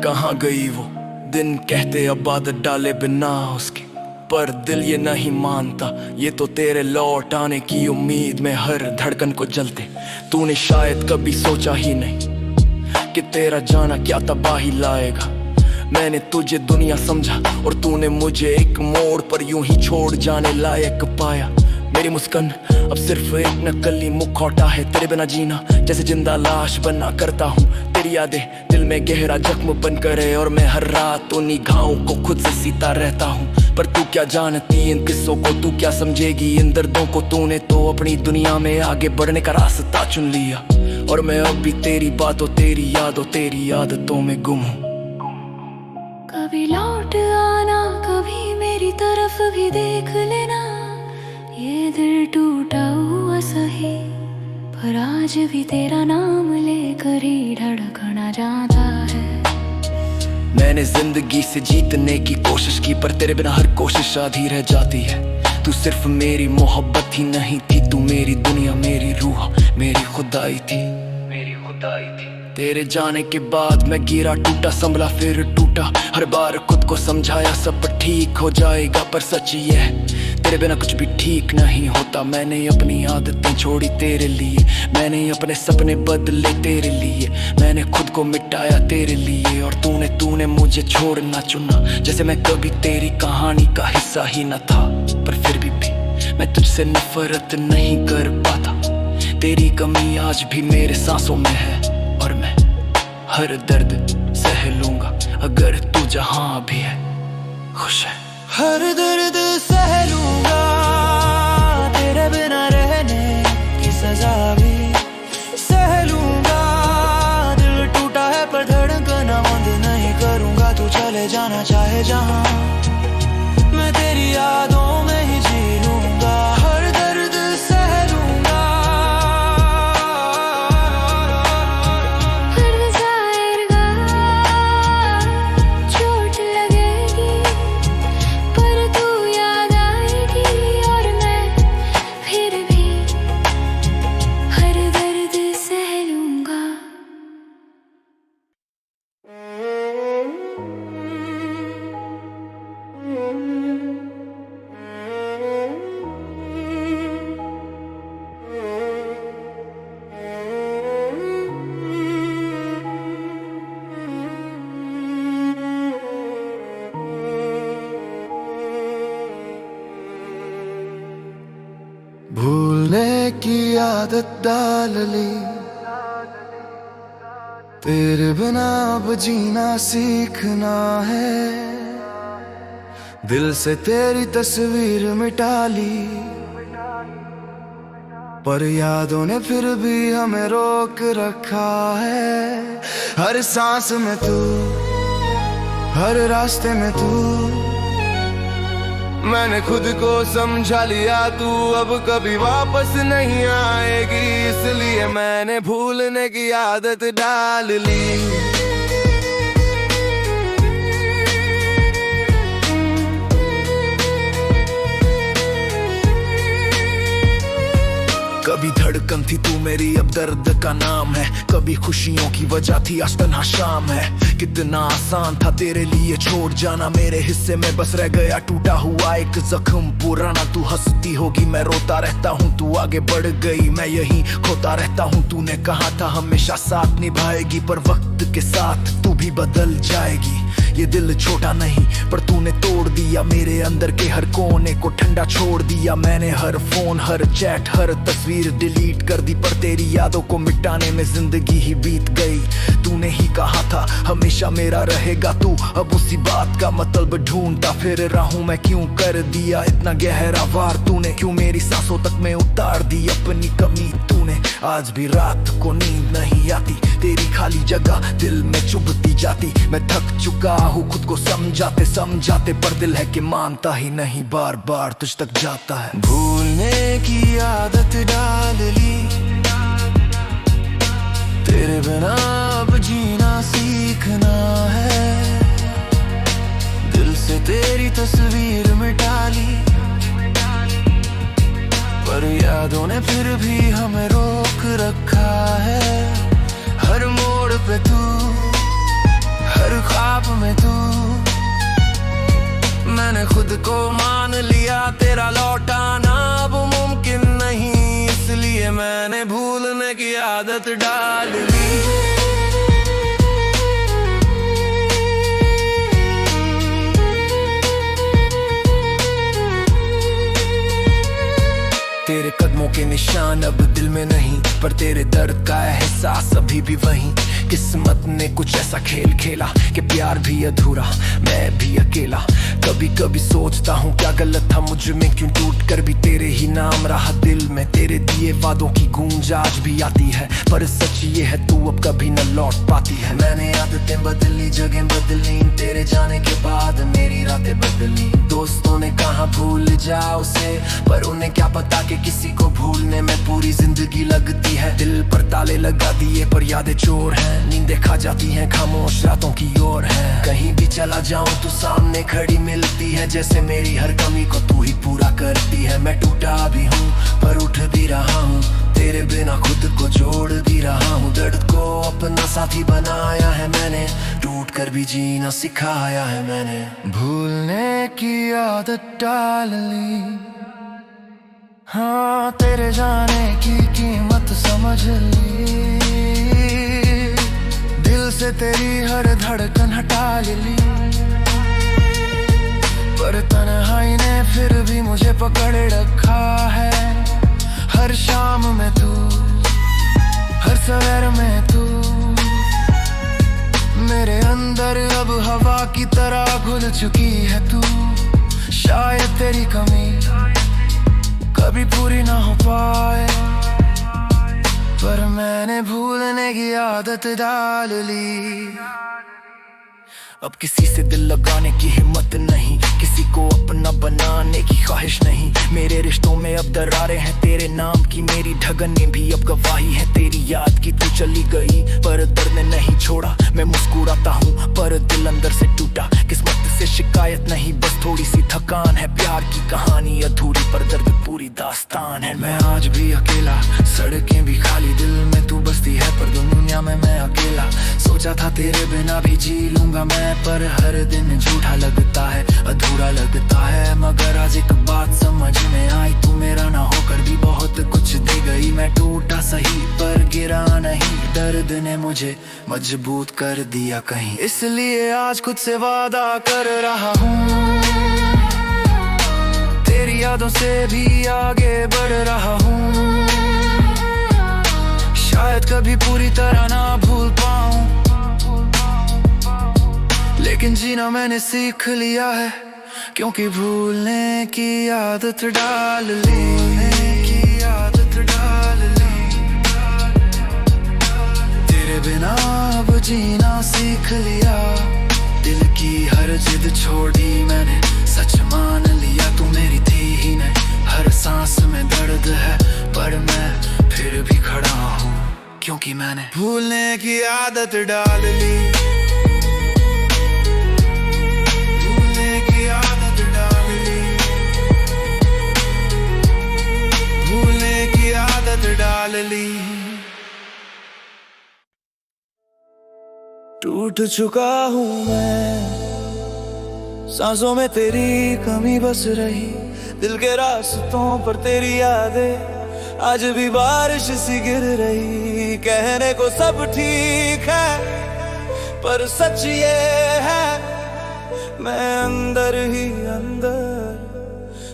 कहाँ गई वो, दिन कहते अब आदत डाले बिना उसके, पर दिल ये नहीं मानता। ये तो तेरे लौट आने की उम्मीद में हर धड़कन को जलते। तूने शायद कभी सोचा ही नहीं कि तेरा जाना क्या तबाही लाएगा। मैंने तुझे दुनिया समझा और तूने मुझे एक मोड़ पर यूं ही छोड़ जाने लायक पाया। मेरी मुस्कान अब सिर्फ एक नकली मुखौटा है, तेरे बिना जीना जैसे जिंदा लाश बना करता हूँ। तेरी यादें दिल में गहरा जख्म बन करे और मैं हर रात उन्हीं घावों को खुद से सीता रहता हूँ। पर तू क्या जानती इन किस्सों को, तू क्या समझेगी इन दर्दों को। तूने तो अपनी दुनिया में आगे बढ़ने का रास्ता चुन लिया और मैं अब भी तेरी बातों, तेरी यादों, तेरी आदतों में गुम हूँ। कभी लौट आना, कभी मेरी तरफ भी देख लेना। ये दिल टूटा हुआ सही, पर आज भी तेरा नाम लेकर ही धड़कना जाता है। मैंने जिंदगी से जीतने की कोशिश की, पर तेरे बिना हर कोशिश आधी रह जाती है। तू सिर्फ मेरी मोहब्बत ही नहीं थी, तू मेरी दुनिया, मेरी रूह, मेरी खुदाई थी, मेरी खुदाई थी। तेरे जाने के बाद मैं गिरा, टूटा, संभला, फिर टूटा। हर बार खुद को समझाया सब ठीक हो जाएगा, पर सच ये है तेरे बिना कुछ भी ठीक नहीं होता। मैंने अपनी आदतें छोड़ी तेरे लिए, मैंने अपने सपने बदले तेरे लिए, मैंने खुद को मिटाया तेरे लिए। और तूने मुझे छोड़ना चुना, जैसे मैं कभी तेरी कहानी का हिस्सा ही न था। पर फिर भी मैं तुझसे नफरत नहीं कर पाता। तेरी कमी आज भी मेरे सांसों में है और मैं हर दर्द सह लूंगा अगर तू जहां भी है खुश है। हर दर्द सह लूंगा, तेरे बिना रहने की सजा भी सह लूंगा। दिल टूटा है पर धड़कना बंद नहीं करूंगा। तू चले जाना चाहे जहां, मैं तेरी यादों में ही जी लूंगा। हर दर्द सह लूंगा। हर जाएगा, चोट लगेगी, पर तू याद आएगी और मैं फिर भी हर दर्द सह लूंगा। भूलने की आदत डाल ली, तेरे बिना अब जीना सीखना है। दिल से तेरी तस्वीर मिटा ली, पर यादों ने फिर भी हमें रोक रखा है। हर सांस में तू, हर रास्ते में तू, मैंने खुद को समझा लिया। तू अब कभी वापस नहीं आएगी, इसलिए मैंने भूलने की आदत डाल ली। कभी धड़कन थी तू मेरी, अब दर्द का नाम है। कभी खुशियों की वजह थी, आज तन्हा शाम है। कितना आसान था तेरे लिए छोड़ जाना, मेरे हिस्से में बस रह गया टूटा हुआ एक जख्म पुराना। तू हंसती होगी, मैं रोता रहता हूँ, तू आगे बढ़ गई, मैं यहीं खोता रहता हूँ। तूने कहा था हमेशा साथ निभाएगी, पर वक्त के साथ तू भी बदल जाएगी। ये दिल छोटा नहीं, पर तूने तोड़ दिया मेरे अंदर के हर कोने को ठंडा छोड़ दिया। मैंने हर फोन, हर चैट, हर तस्वीर डिलीट कर दी, पर तेरी यादों को मिटाने में जिंदगी ही बीत गई। तूने ही कहा था हमेशा मेरा रहेगा तू, अब उसी बात का मतलब ढूंढता फिर रहा हूं मैं। क्यों कर दिया इतना गहरा वार तूने, क्यों मेरी सांसों तक में उतार दी अपनी कमी तूने। आज भी रात को नींद नहीं आती, तेरी खाली जगह दिल में चुभती जाती। मैं थक चुका हूँ खुद को समझाते समझाते, पर दिल है कि मानता ही नहीं, बार बार तुझ तक जाता है। भूलने की आदत डाल ली, तेरे बिना अब जीना सीखना है। दिल से तेरी तस्वीर मिटा ली, पर यादों ने फिर भी हमें रोक रखा है। हर मोड़ पे तू, हर ख्वाब में तू। मैंने खुद को मान लिया, तेरा लौटाना अब मुमकिन नहीं, इसलिए मैंने भूलने की आदत डाल ली। तेरे कदमों के निशान अब दिल में नहीं, पर तेरे दर्द का एहसास अभी भी वहीं। किस्मत ने कुछ ऐसा खेल खेला कि प्यार भी अधूरा, मैं भी अकेला। कभी कभी सोचता हूँ क्या गलत था मुझ में, क्यों टूट कर भी तेरे ही नाम रहा दिल में। तेरे दिए वादों की गूंज आज भी आती है, पर सच ये है तू अब कभी न लौट पाती है। मैंने आदतें बदली, जगह बदली, तेरे जाने के बाद मेरी रातें बदली। दोस्तों ने कहा भूल जा उसे, पर उन्हें क्या पता कि किसी को भूलने में पूरी जिंदगी लगती है। दिल पर ताले लगा दिए पर यादें चोर हैं, नींदें खा जाती हैं खामोश रातों की ओर है। कहीं भी चला जाऊं तू सामने खड़ी मिलती है, जैसे मेरी हर कमी को तू ही पूरा करती है। मैं टूटा भी हूँ पर उठ भी रहा हूँ, तेरे बिना खुद को जोड़ भी रहा हूँ। दर्द को अपना साथी बनाया है मैंने, टूट कर भी जीना सिखाया है मैंने। भूलने की आदत डाल ली, हाँ तेरे जाने की कीमत समझ ली। दिल से तेरी हर धड़कन हटा ली, पर तन्हाई ने फिर भी मुझे पकड़ रखा है। हर शाम में तू, हर सवेर में तू, मेरे अंदर अब हवा की तरह घुल चुकी है तू। शायद तेरी कमी कभी पूरी ना हो पाए, पर मैंने भूलने की आदत डाल ली। अब किसी से दिल लगाने की हिम्मत नहीं, किसी को अपना बनाने की ख्वाहिश नहीं। मेरे रिश्तों में अब दरारें हैं तेरे नाम की, मेरी ढगन ने भी अब गवाही है तेरी याद की। तू चली गई पर दर्द ने नहीं छोड़ा, मैं मुस्कुराता हूँ पर दिल अंदर से टूटा। किस्मत से शिकायत नहीं, बस थोड़ी सी थकान है। प्यार की कहानी अधूरी पर दर्द पूरी दास्तान है। मैं आज भी अकेला, सड़कें भी खाली, दिल में तू बसती है पर दुनिया में मैं अकेला। सोचा था तेरे बिना भी जी लूंगा मैं, पर हर दिन झूठा लगता है, अधूरा लगता है। मगर आज एक बात समझ में आई, तू मेरा ना होकर भी बहुत कुछ दे गई। मैं टूटा सही पर गिरा नहीं, दर्द ने मुझे मजबूत कर दिया कहीं। इसलिए आज खुद से वादा कर रहा हूँ, तेरी यादों से भी आगे बढ़ रहा हूँ। शायद कभी पूरी तरह ना भूल पाऊं, लेकिन जीना मैंने सीख लिया है, क्योंकि भूलने की आदत डाल ली। तेरे बिना अब जीना सीख लिया, दिल की हर जिद छोड़ी मैंने, सच मान लिया तू मेरी थी ही नहीं। हर सांस में दर्द है पर मैं फिर भी खड़ा हूँ, क्योंकि मैंने भूलने की आदत डाल ली। भूलने की आदत डाल ली, भूलने की आदत डाल ली। टूट चुका हूँ मैं, सांसों में तेरी कमी बस रही। दिल के रास्तों पर तेरी यादें आज भी बारिश सी गिर रही। कहने को सब ठीक है पर सच ये है, मैं अंदर ही अंदर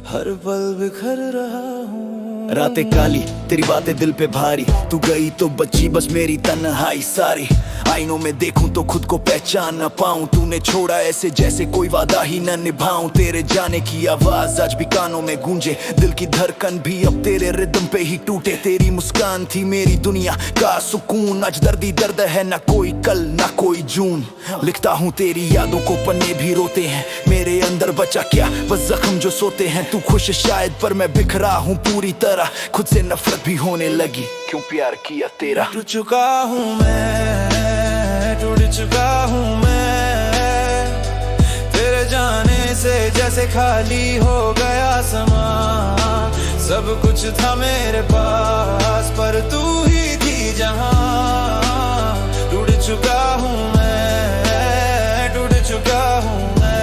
हर पल बिखर रहा हूँ। रातें काली, तेरी बातें दिल पे भारी, तू गई तो बची बस मेरी तन्हाई सारी। आईनों में देखूं तो खुद को पहचान न पाऊं, तूने छोड़ा ऐसे जैसे कोई वादा ही न निभाऊं। तेरे जाने की आवाज आज भी कानों में गूंजे, दिल की धड़कन भी अब तेरे रिदम पे ही टूटे। तेरी मुस्कान थी मेरी दुनिया का सुकून, आज दर्दी दर्द है, ना कोई कल ना कोई जून। लिखता हूँ तेरी यादों को, पन्ने भी रोते हैं, मेरे अंदर बचा क्या बस जख्म जो सोते हैं। तू खुश शायद पर मैं बिखरा हूँ पूरी तरह, खुद से नफरत भी होने लगी, क्यों प्यार किया तेरा। टूट चुका हूँ मैं, टूट चुका हूँ मैं, तेरे जाने से जैसे खाली हो गया समा। सब कुछ था मेरे पास पर तू ही थी जहाँ, चुका हूँ मैं, टूट चुका हूँ मैं।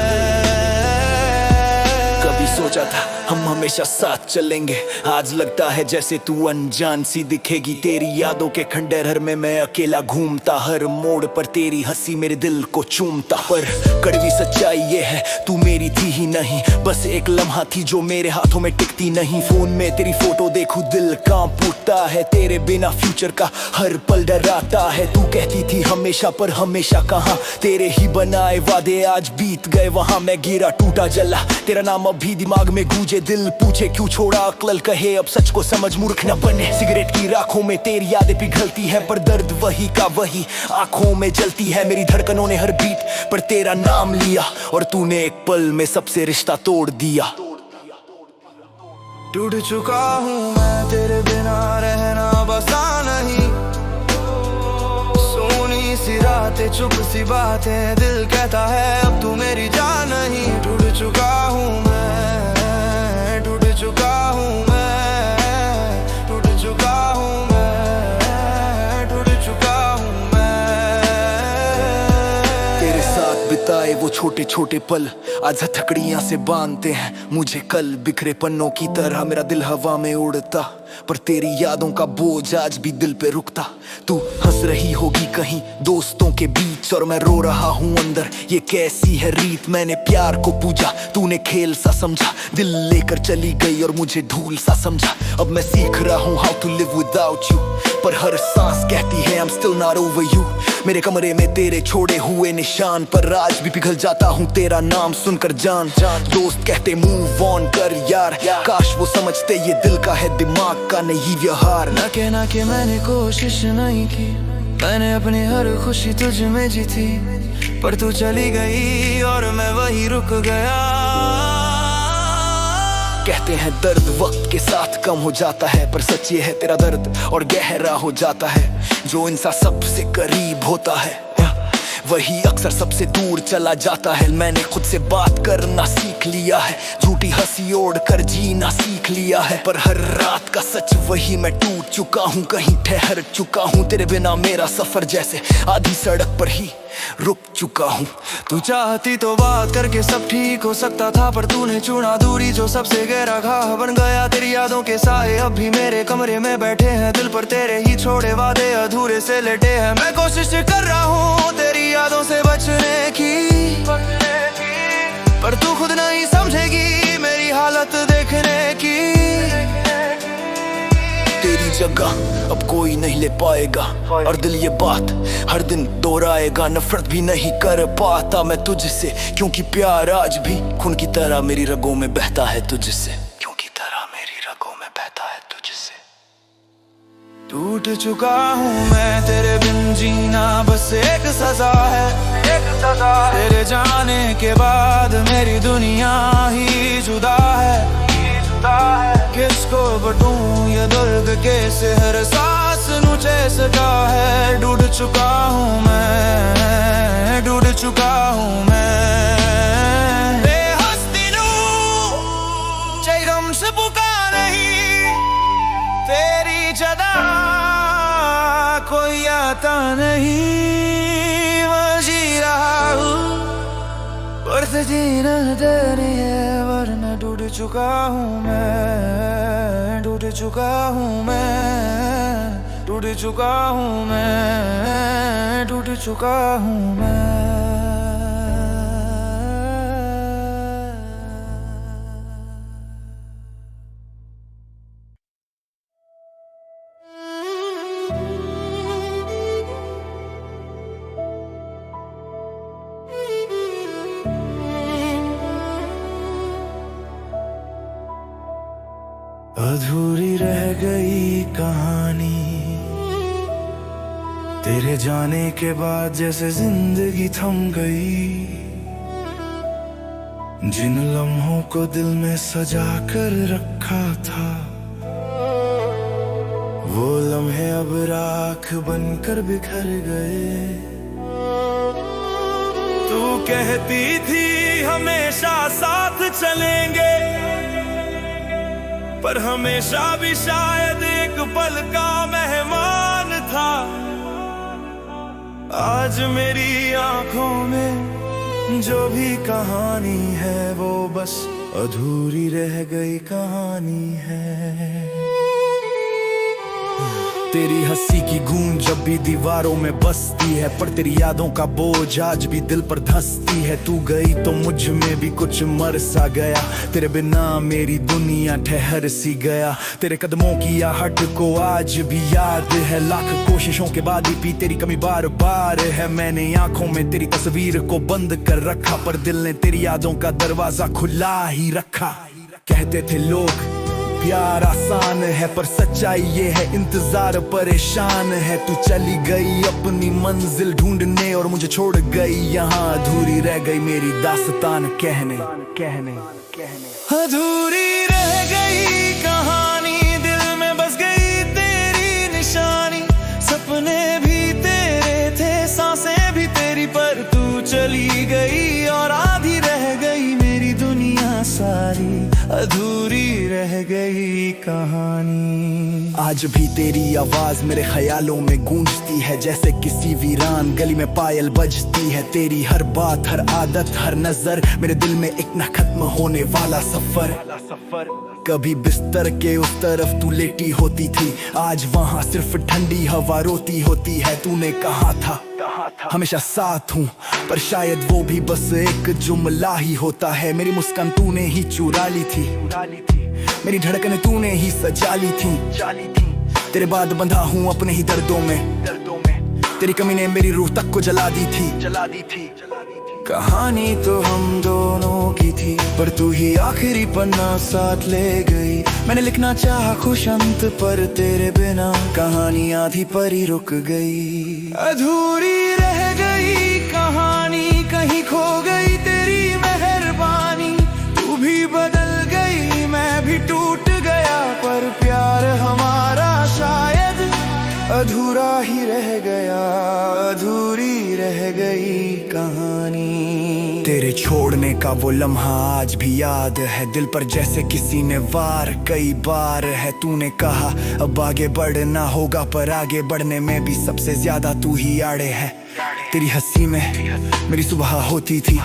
कभी सोचा था हम हमेशा साथ चलेंगे, आज लगता है जैसे तू अनजान सी दिखेगी। तेरी यादों के खंडहर में मैं अकेला घूमता, हर मोड़ पर तेरी हंसी मेरे दिल को चूमता। पर कड़वी सच्चाई ये है तू मेरी थी ही नहीं, बस एक लम्हा थी जो मेरे हाथों में टिकती नहीं। फोन में तेरी फोटो देखूं दिल कांप उठता है, तेरे बिना फ्यूचर का हर पल डराता है। तू कहती थी हमेशा पर हमेशा कहाँ, तेरे ही बनाए वादे आज बीत गए वहाँ। मैं गिरा टूटा जला, तेरा नाम अभी दिमाग में गूंजे, दिल पूछे क्यों छोड़ा, अक्ल कहे अब सच को समझ, मूर्ख न बने। सिगरेट की राखों में तेरी यादें पिघलती हैं, पर दर्द वही का वही आंखों में जलती है। मेरी धड़कनों ने हर बीट पर तेरा नाम लिया, और तूने एक पल में सबसे रिश्ता तोड़ दिया। टूट चुका हूँ मैं, तेरे बिना रहना बसा नहीं। सोनी सी रातें, चुप सी बातें, दिल कहता है अब तू मेरी जान नहीं। टूट चुका हूँ मैं, टूट चुका हूँ मैं, टूट चुका हूँ मैं, टूट चुका हूँ मैं। तेरे साथ बिताए वो छोटे छोटे पल आज हथकड़ियां से बांधते हैं मुझे कल। बिखरे पन्नों की तरह मेरा दिल हवा में उड़ता, पर तेरी यादों का बोझ आज भी दिल पे रुकता। तू हंस रही होगी कहीं दोस्तों के बीच, और मैं रो रहा हूँ अंदर, ये कैसी है रीत। मैंने प्यार को पूजा, तूने खेल सा समझा, दिल लेकर चली गई और मुझे धूल सा समझा। अब मैं सीख रहा हूँ how to live without you, पर हर सांस कहती है I'm still not over you। मेरे कमरे में तेरे छोड़े हुए निशान पर आज भी पिघल जाता हूँ तेरा नाम सुनकर जान। दोस्त कहते मूव ऑन कर यार, काश वो समझते ये दिल का है दिमाग का नहीं व्यवहार। ना कहना कि मैंने कोशिश नहीं की, मैंने अपनी हर खुशी तुझ में जी थी, पर तू चली गई और मैं वही रुक गया। कहते हैं दर्द वक्त के साथ कम हो जाता है, पर सच ये है तेरा दर्द और गहरा हो जाता है। जो इंसान सबसे करीब होता है वही अक्सर सबसे दूर चला जाता है। मैंने खुद से बात करना सीख लिया है, झूठी हंसी ओढ़ कर जीना सीख लिया है, पर हर रात का सच वही मैं टूट चुका हूँ, कहीं ठहर चुका हूँ। तेरे बिना मेरा सफर जैसे आधी सड़क पर ही रुक चुका हूँ। तू चाहती तो बात करके सब ठीक हो सकता था, पर तूने चुना दूरी जो सबसे गहरा घाव बन गया। तेरी यादों के साए अब भी मेरे कमरे में बैठे हैं, दिल पर तेरे ही छोड़े वादे अधूरे से लेटे हैं। मैं कोशिश कर रहा हूँ तेरी यादों से बचने की, पर तू खुद नहीं समझेगी मेरी हालत देखने की। तेरी जगह अब कोई नहीं ले पाएगा, और दिल ये बात हर दिन दोहराएगा। नफरत भी नहीं कर पाता मैं तुझसे, क्योंकि प्यार आज भी खून की तरह मेरी रगों में बहता है तुझसे, क्योंकि तरह मेरी रगों में बहता है तुझसे। टूट चुका हूँ मैं, तेरे बिन जीना बस एक सजा है, एक सजा। तेरे जाने के बाद मेरी दुनिया ही जुदा है, किसको बटूं ये दर्द कैसे हर सांस नुचे सजा है। डूब चुका हूँ मैं, डूब चुका हूँ मैं। बेहस्ती नू चाहे गम से पुकार नहीं, तेरी जदा कोई आता नहीं। मैं जी रहा हूँ पर जीना तेरी है, वरना टूट चुका हूँ मैं, टूट चुका हूँ मैं, टूट चुका हूँ मैं, टूट चुका हूँ मैं। अधूरी रह गई कहानी तेरे जाने के बाद, जैसे जिंदगी थम गई। जिन लम्हों को दिल में सजा कर रखा था, वो लम्हे अब राख बनकर बिखर गए। तू कहती थी हमेशा साथ चलेंगे, पर हमेशा भी शायद एक पल का मेहमान था। आज मेरी आंखों में जो भी कहानी है वो बस अधूरी रह गई कहानी है। तेरी हंसी की गूंज जब भी दीवारों में बसती है, पर तेरी यादों का बोझ आज भी दिल पर धंसती है। तू गई तो मुझ में भी कुछ मर सा गया, तेरे बिना मेरी दुनिया ठहर सी गया। तेरे कदमों की आहट को आज भी याद है, लाख कोशिशों के बाद भी तेरी कमी बार बार है। मैंने आंखों में तेरी तस्वीर को बंद कर रखा, पर दिल ने तेरी यादों का दरवाजा खुला ही रखा। कहते थे लोग प्यार आसान है, पर सच्चाई ये है इंतजार परेशान है। तू चली गई अपनी मंजिल ढूंढने और मुझे छोड़ गई यहाँ, अधूरी रह गई मेरी दास्तान कहने। अधूरी रह गई कहानी, दिल में बस गई तेरी निशानी। सपने भी तेरे थे, सांसें भी तेरी, पर तू चली गई और आधी रह गई मेरी दुनिया सारी। अधूरी रह गई कहानी। आज भी तेरी आवाज मेरे ख्यालों में गूंजती है, जैसे किसी वीरान गली में पायल बजती है। तेरी हर बात, हर आदत, हर नजर मेरे दिल में एक न खत्म होने वाला सफर। कभी बिस्तर के उस तरफ तू लेटी होती थी, आज वहाँ सिर्फ ठंडी हवा रोती होती है। तूने कहा था हमेशा साथ हूँ, पर शायद वो भी बस एक जुमला ही होता है। मेरी मुस्कान तूने ही चुरा ली थी, मेरी धड़कन तूने ही सजा ली थी। तेरे बाद बंधा हूँ अपने ही दर्दों में, तेरी कमी ने मेरी रूह तक को जला दी थी। कहानी तो हम दोनों की थी, पर तू ही आखिरी पन्ना साथ ले गई। मैंने लिखना चाहा खुश अंत, पर तेरे बिना कहानी आधी पर ही रुक गई। अधूरी रह गई कहानी, कहीं खो गई तेरी मेहरबानी। तू भी बदल गई, मैं भी टूट गया, पर प्यार हमारा शायद अधूरा ही रह गया। अधूरी रह गई कहानी। तेरे छोड़ने का वो लम्हा आज भी याद है, दिल पर जैसे किसी ने वार कई बार है। तूने कहा अब आगे बढ़ना होगा, पर आगे बढ़ने में भी सबसे ज्यादा तू ही आड़े है। तेरी हंसी में मेरी सुबह होती थी,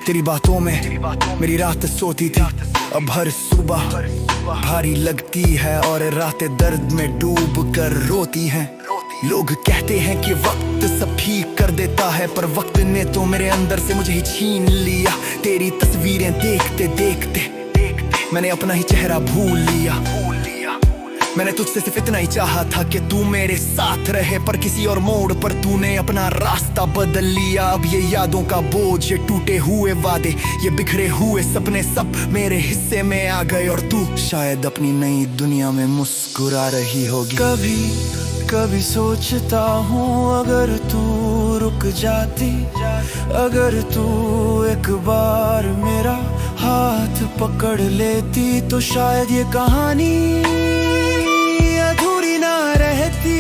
तेरी बातों में मेरी रात सोती थी। अब हर सुबह भारी लगती है और रातें दर्द में डूब कर रोती हैं। लोग कहते हैं कि वक्त सब ठीक कर देता है, पर वक्त ने तो मेरे अंदर से मुझे ही छीन लिया। तेरी तस्वीरें देखते देखते मैंने अपना ही चेहरा भूल लिया। मैंने तुझसे सिर्फ इतना ही चाहा था कि तू मेरे साथ रहे, पर किसी और मोड़ पर तूने अपना रास्ता बदल लिया। अब ये यादों का बोझ, ये टूटे हुए वादे, ये बिखरे हुए सपने सब मेरे हिस्से में आ गए, और तू शायद अपनी नई दुनिया में मुस्कुरा रही होगी। कभी सोचता हूँ अगर तू रुक जाती, अगर तू एक बार मेरा हाथ पकड़ लेती, तो शायद ये कहानी अधूरी ना रहती।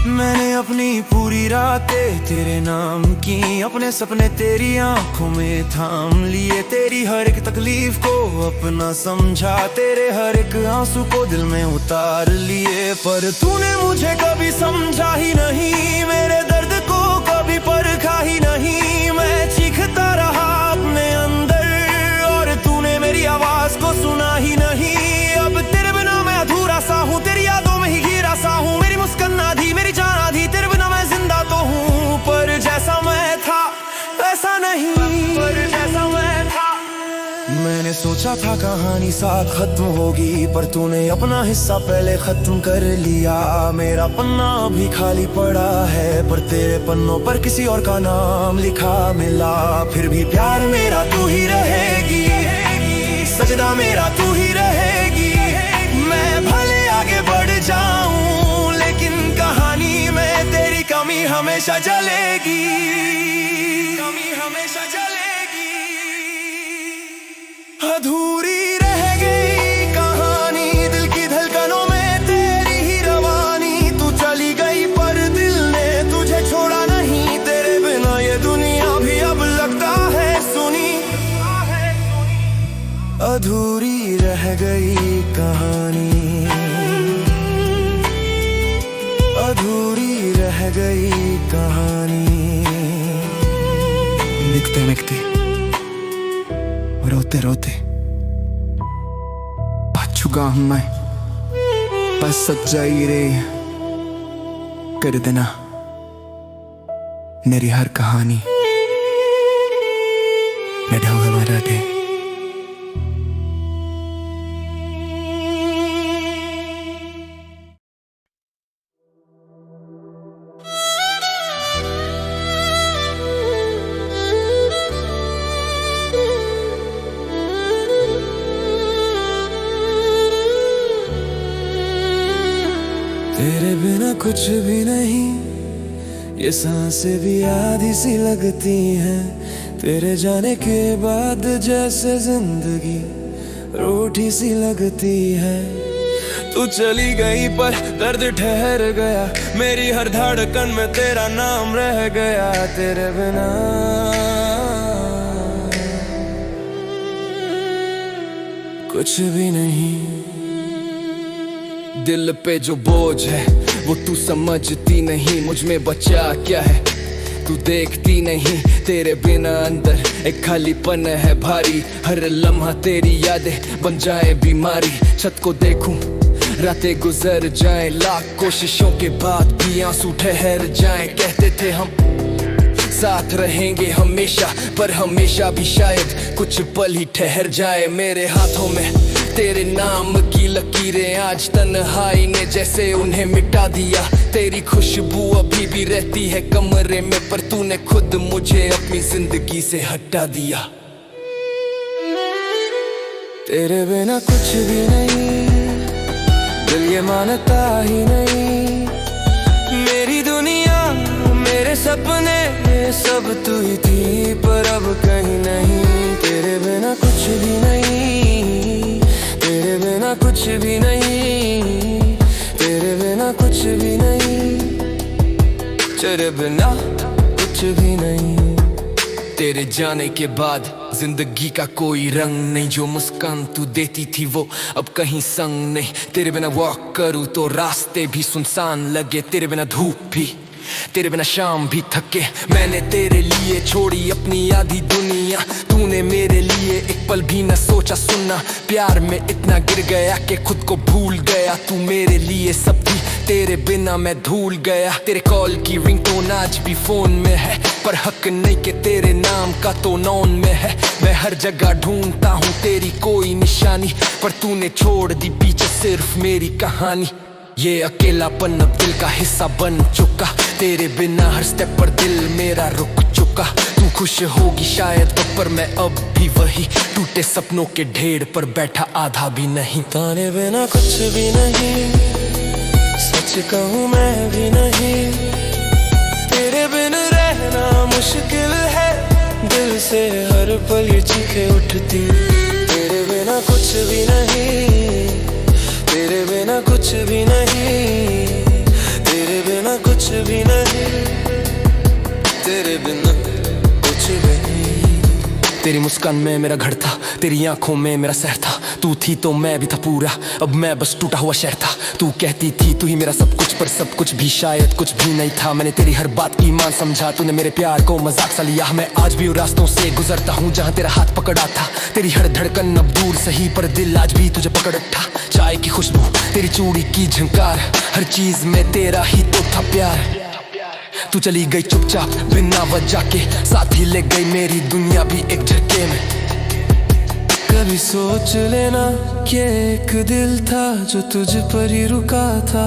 मैंने अपनी पूरी रातें तेरे नाम की, अपने सपने तेरी आंखों में थाम लिए। तेरी हर एक तकलीफ को अपना समझा, तेरे हर एक आंसू को दिल में उतार लिए। पर तूने मुझे कभी समझा ही नहीं, मेरे दर्द को कभी परखा ही नहीं। मैं चीखता रहा अपने अंदर और तूने मेरी आवाज को सुना ही नहीं। अब तेरे बिना मैं अधूरा सा हूँ, तेरी यादों में ही घिरा सा हूँ। मेरी मुस्कान आधी, मेरी जान आधी, तेरे बिना मैं जिंदा तो हूँ, पर जैसा मैं था वैसा नहीं, पर जैसा मैं था। मैंने सोचा था कहानी साथ खत्म होगी, पर तूने अपना हिस्सा पहले खत्म कर लिया। मेरा पन्ना अभी खाली पड़ा है, पर तेरे पन्नों पर किसी और का नाम लिखा मिला। फिर भी प्यार मेरा तू ही रहेगी, सजदा मेरा तू ही रहेगी। मैं भले आगे बढ़ जाऊं, लेकिन कहानी में तेरी कमी हमेशा जलेगी, कमी हमेशा जलेगी। अधूरी रह गई कहानी, दिल की धड़कनों में तेरी ही रवानी। तू चली गई पर दिल ने तुझे छोड़ा नहीं, तेरे बिना ये दुनिया भी अब लगता है सुनी। अधूरी रह गई कहानी, अधूरी रह गई कहानी। लिखते लिखते रोते रोते पा चुका हूं मैं, बस सच्चाई रे कर देना मेरी हर कहानी में ढल हमारा दे। तेरे बिना कुछ भी नहीं, ये सांसें भी आधी सी लगती हैं। तेरे जाने के बाद जैसे जिंदगी रूठी सी लगती है। तू चली गई पर दर्द ठहर गया, मेरी हर धड़कन में तेरा नाम रह गया। तेरे बिना कुछ भी नहीं। दिल पे जो बोझ है वो तू समझती नहीं, मुझ में बचा क्या है तू देखती नहीं। तेरे बिना अंदर एक खालीपन है भारी, हर लम्हा तेरी यादें बन जाए बीमारी। छत को देखूं रातें गुजर जाएं, लाख कोशिशों के बाद भी आंसू ठहर जाएं। कहते थे हम साथ रहेंगे हमेशा, पर हमेशा भी शायद कुछ पल ही ठहर जाए। मेरे हाथों में तेरे नाम की लकीरें, आज तन्हाई ने जैसे उन्हें मिटा दिया। तेरी खुशबू अभी भी रहती है कमरे में, पर तूने खुद मुझे अपनी जिंदगी से हटा दिया। तेरे बिना कुछ भी नहीं, दिल ये मानता ही नहीं। मेरी दुनिया मेरे सपने सब तू ही थी, पर अब कहीं नहीं। तेरे बिना कुछ भी नहीं, तेरे बिना कुछ भी नहीं, तेरे बिना कुछ भी नहीं, तेरे बिना कुछ भी नहीं। तेरे जाने के बाद जिंदगी का कोई रंग नहीं, जो मुस्कान तू देती थी वो अब कहीं संग नहीं। तेरे बिना वॉक करूँ तो रास्ते भी सुनसान लगे, तेरे बिना धूप भी, तेरे बिना शाम भी थके। मैंने तेरे लिए छोड़ी अपनी आधी दुनिया, तूने मेरे लिए एक पल भी न सोचा सुनना। प्यार में इतना गिर गया कि खुद को भूल गया। तू मेरे लिए सब थी, तेरे बिना मैं धूल गया। तेरे कॉल की रिंगटोन आज भी फोन में है, पर हक नहीं कि तेरे नाम का तो नॉन में है। मैं हर जगह ढूंढता हूँ तेरी कोई निशानी, पर तूने छोड़ दी पीछे सिर्फ मेरी कहानी। ये अकेलापन अब दिल का हिस्सा बन चुका, तेरे बिना हर स्टेप पर दिल मेरा रुक चुका। तू खुश होगी शायद तो, पर मैं अब भी वही टूटे सपनों के ढेर पर बैठा आधा भी नहीं। ताने बिना कुछ भी नहीं, सच कहूँ मैं भी नहीं। तेरे बिन रहना मुश्किल है, दिल से हर पल ये चीखें उठती। तेरे बिना कुछ भी नहीं, तेरे बिना कुछ भी नहीं, तेरे बिना कुछ भी नहीं, तेरे बिना कुछ भी नहीं। तेरी मुस्कान में मेरा घर था, तेरी आंखों में मेरा शहर था। तू थी तो मैं भी था पूरा, अब मैं बस टूटा हुआ शहर था। तू कहती थी तू ही मेरा सब कुछ, पर सब कुछ भी शायद कुछ भी नहीं था। मैंने तेरी हर बात की ईमान समझा, तूने मेरे प्यार को मजाक सा लिया। मैं आज भी उन रास्तों से गुजरता हूँ जहाँ तेरा हाथ पकड़ा था। तेरी हर धड़कन अब दूर सही, पर दिल आज भी तुझे पकड़ था। चाय की खुशबू, तेरी चूड़ी की झंकार, हर चीज में तेरा ही तो था प्यार। तू चली गई चुपचाप बिना वजह के, साथ ही ले गई मेरी दुनिया भी एक झटके में। कभी सोच लेना कि एक दिल था जो तुझ पर ही रुका था,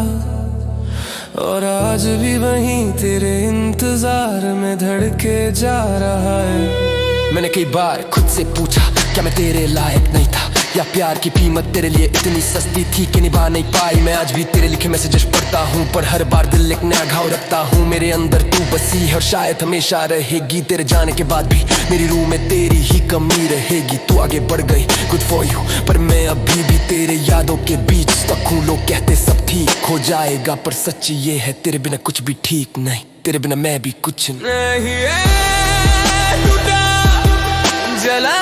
और आज भी वहीं तेरे इंतजार में धड़के जा रहा है। मैंने कई बार खुद से पूछा क्या मैं तेरे लायक नहीं था, या प्यार की कीमत तेरे लिए इतनी सस्ती थी कि निभा नहीं पाई। मैं आज भी तेरे लिखे मैसेजेस पढ़ता हूँ, पर हर बार दिल एक नया घाव रखता हूँ। मेरे अंदर तू बसी है और शायद हमेशा रहेगी। तेरे जाने के बाद भी मेरी रूह में तेरी ही कमी रहेगी। तू आगे बढ़ गई, गुड फॉर यू, पर मैं अभी भी तेरे यादों के बीच stuck हूँ। लोग कहते सब ठीक हो जाएगा, पर सच ये है तेरे बिना कुछ भी ठीक नहीं। तेरे बिना मैं भी कुछ नहीं। टूटा जला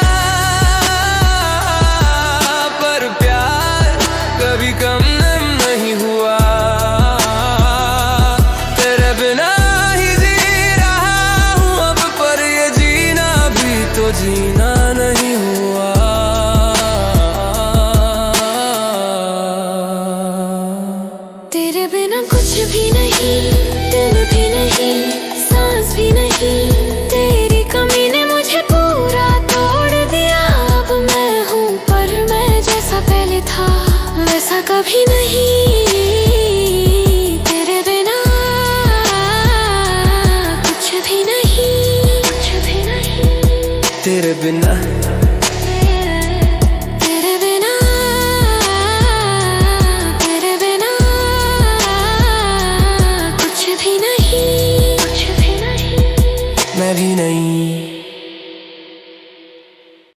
पर प्यार कभी कम नहीं हुआ। तेरे बिना ही जीना नहीं हुआ। तेरे बिना कुछ भी नहीं, दिल भी नहीं, सांस भी नहीं। तेरी कमी ने मुझे पूरा तोड़ दिया। अब मैं हूँ पर मैं जैसा पहले था वैसा कभी नहीं। तेरे बिना कुछ भी नहीं, कुछ भी नहीं। तेरे बिना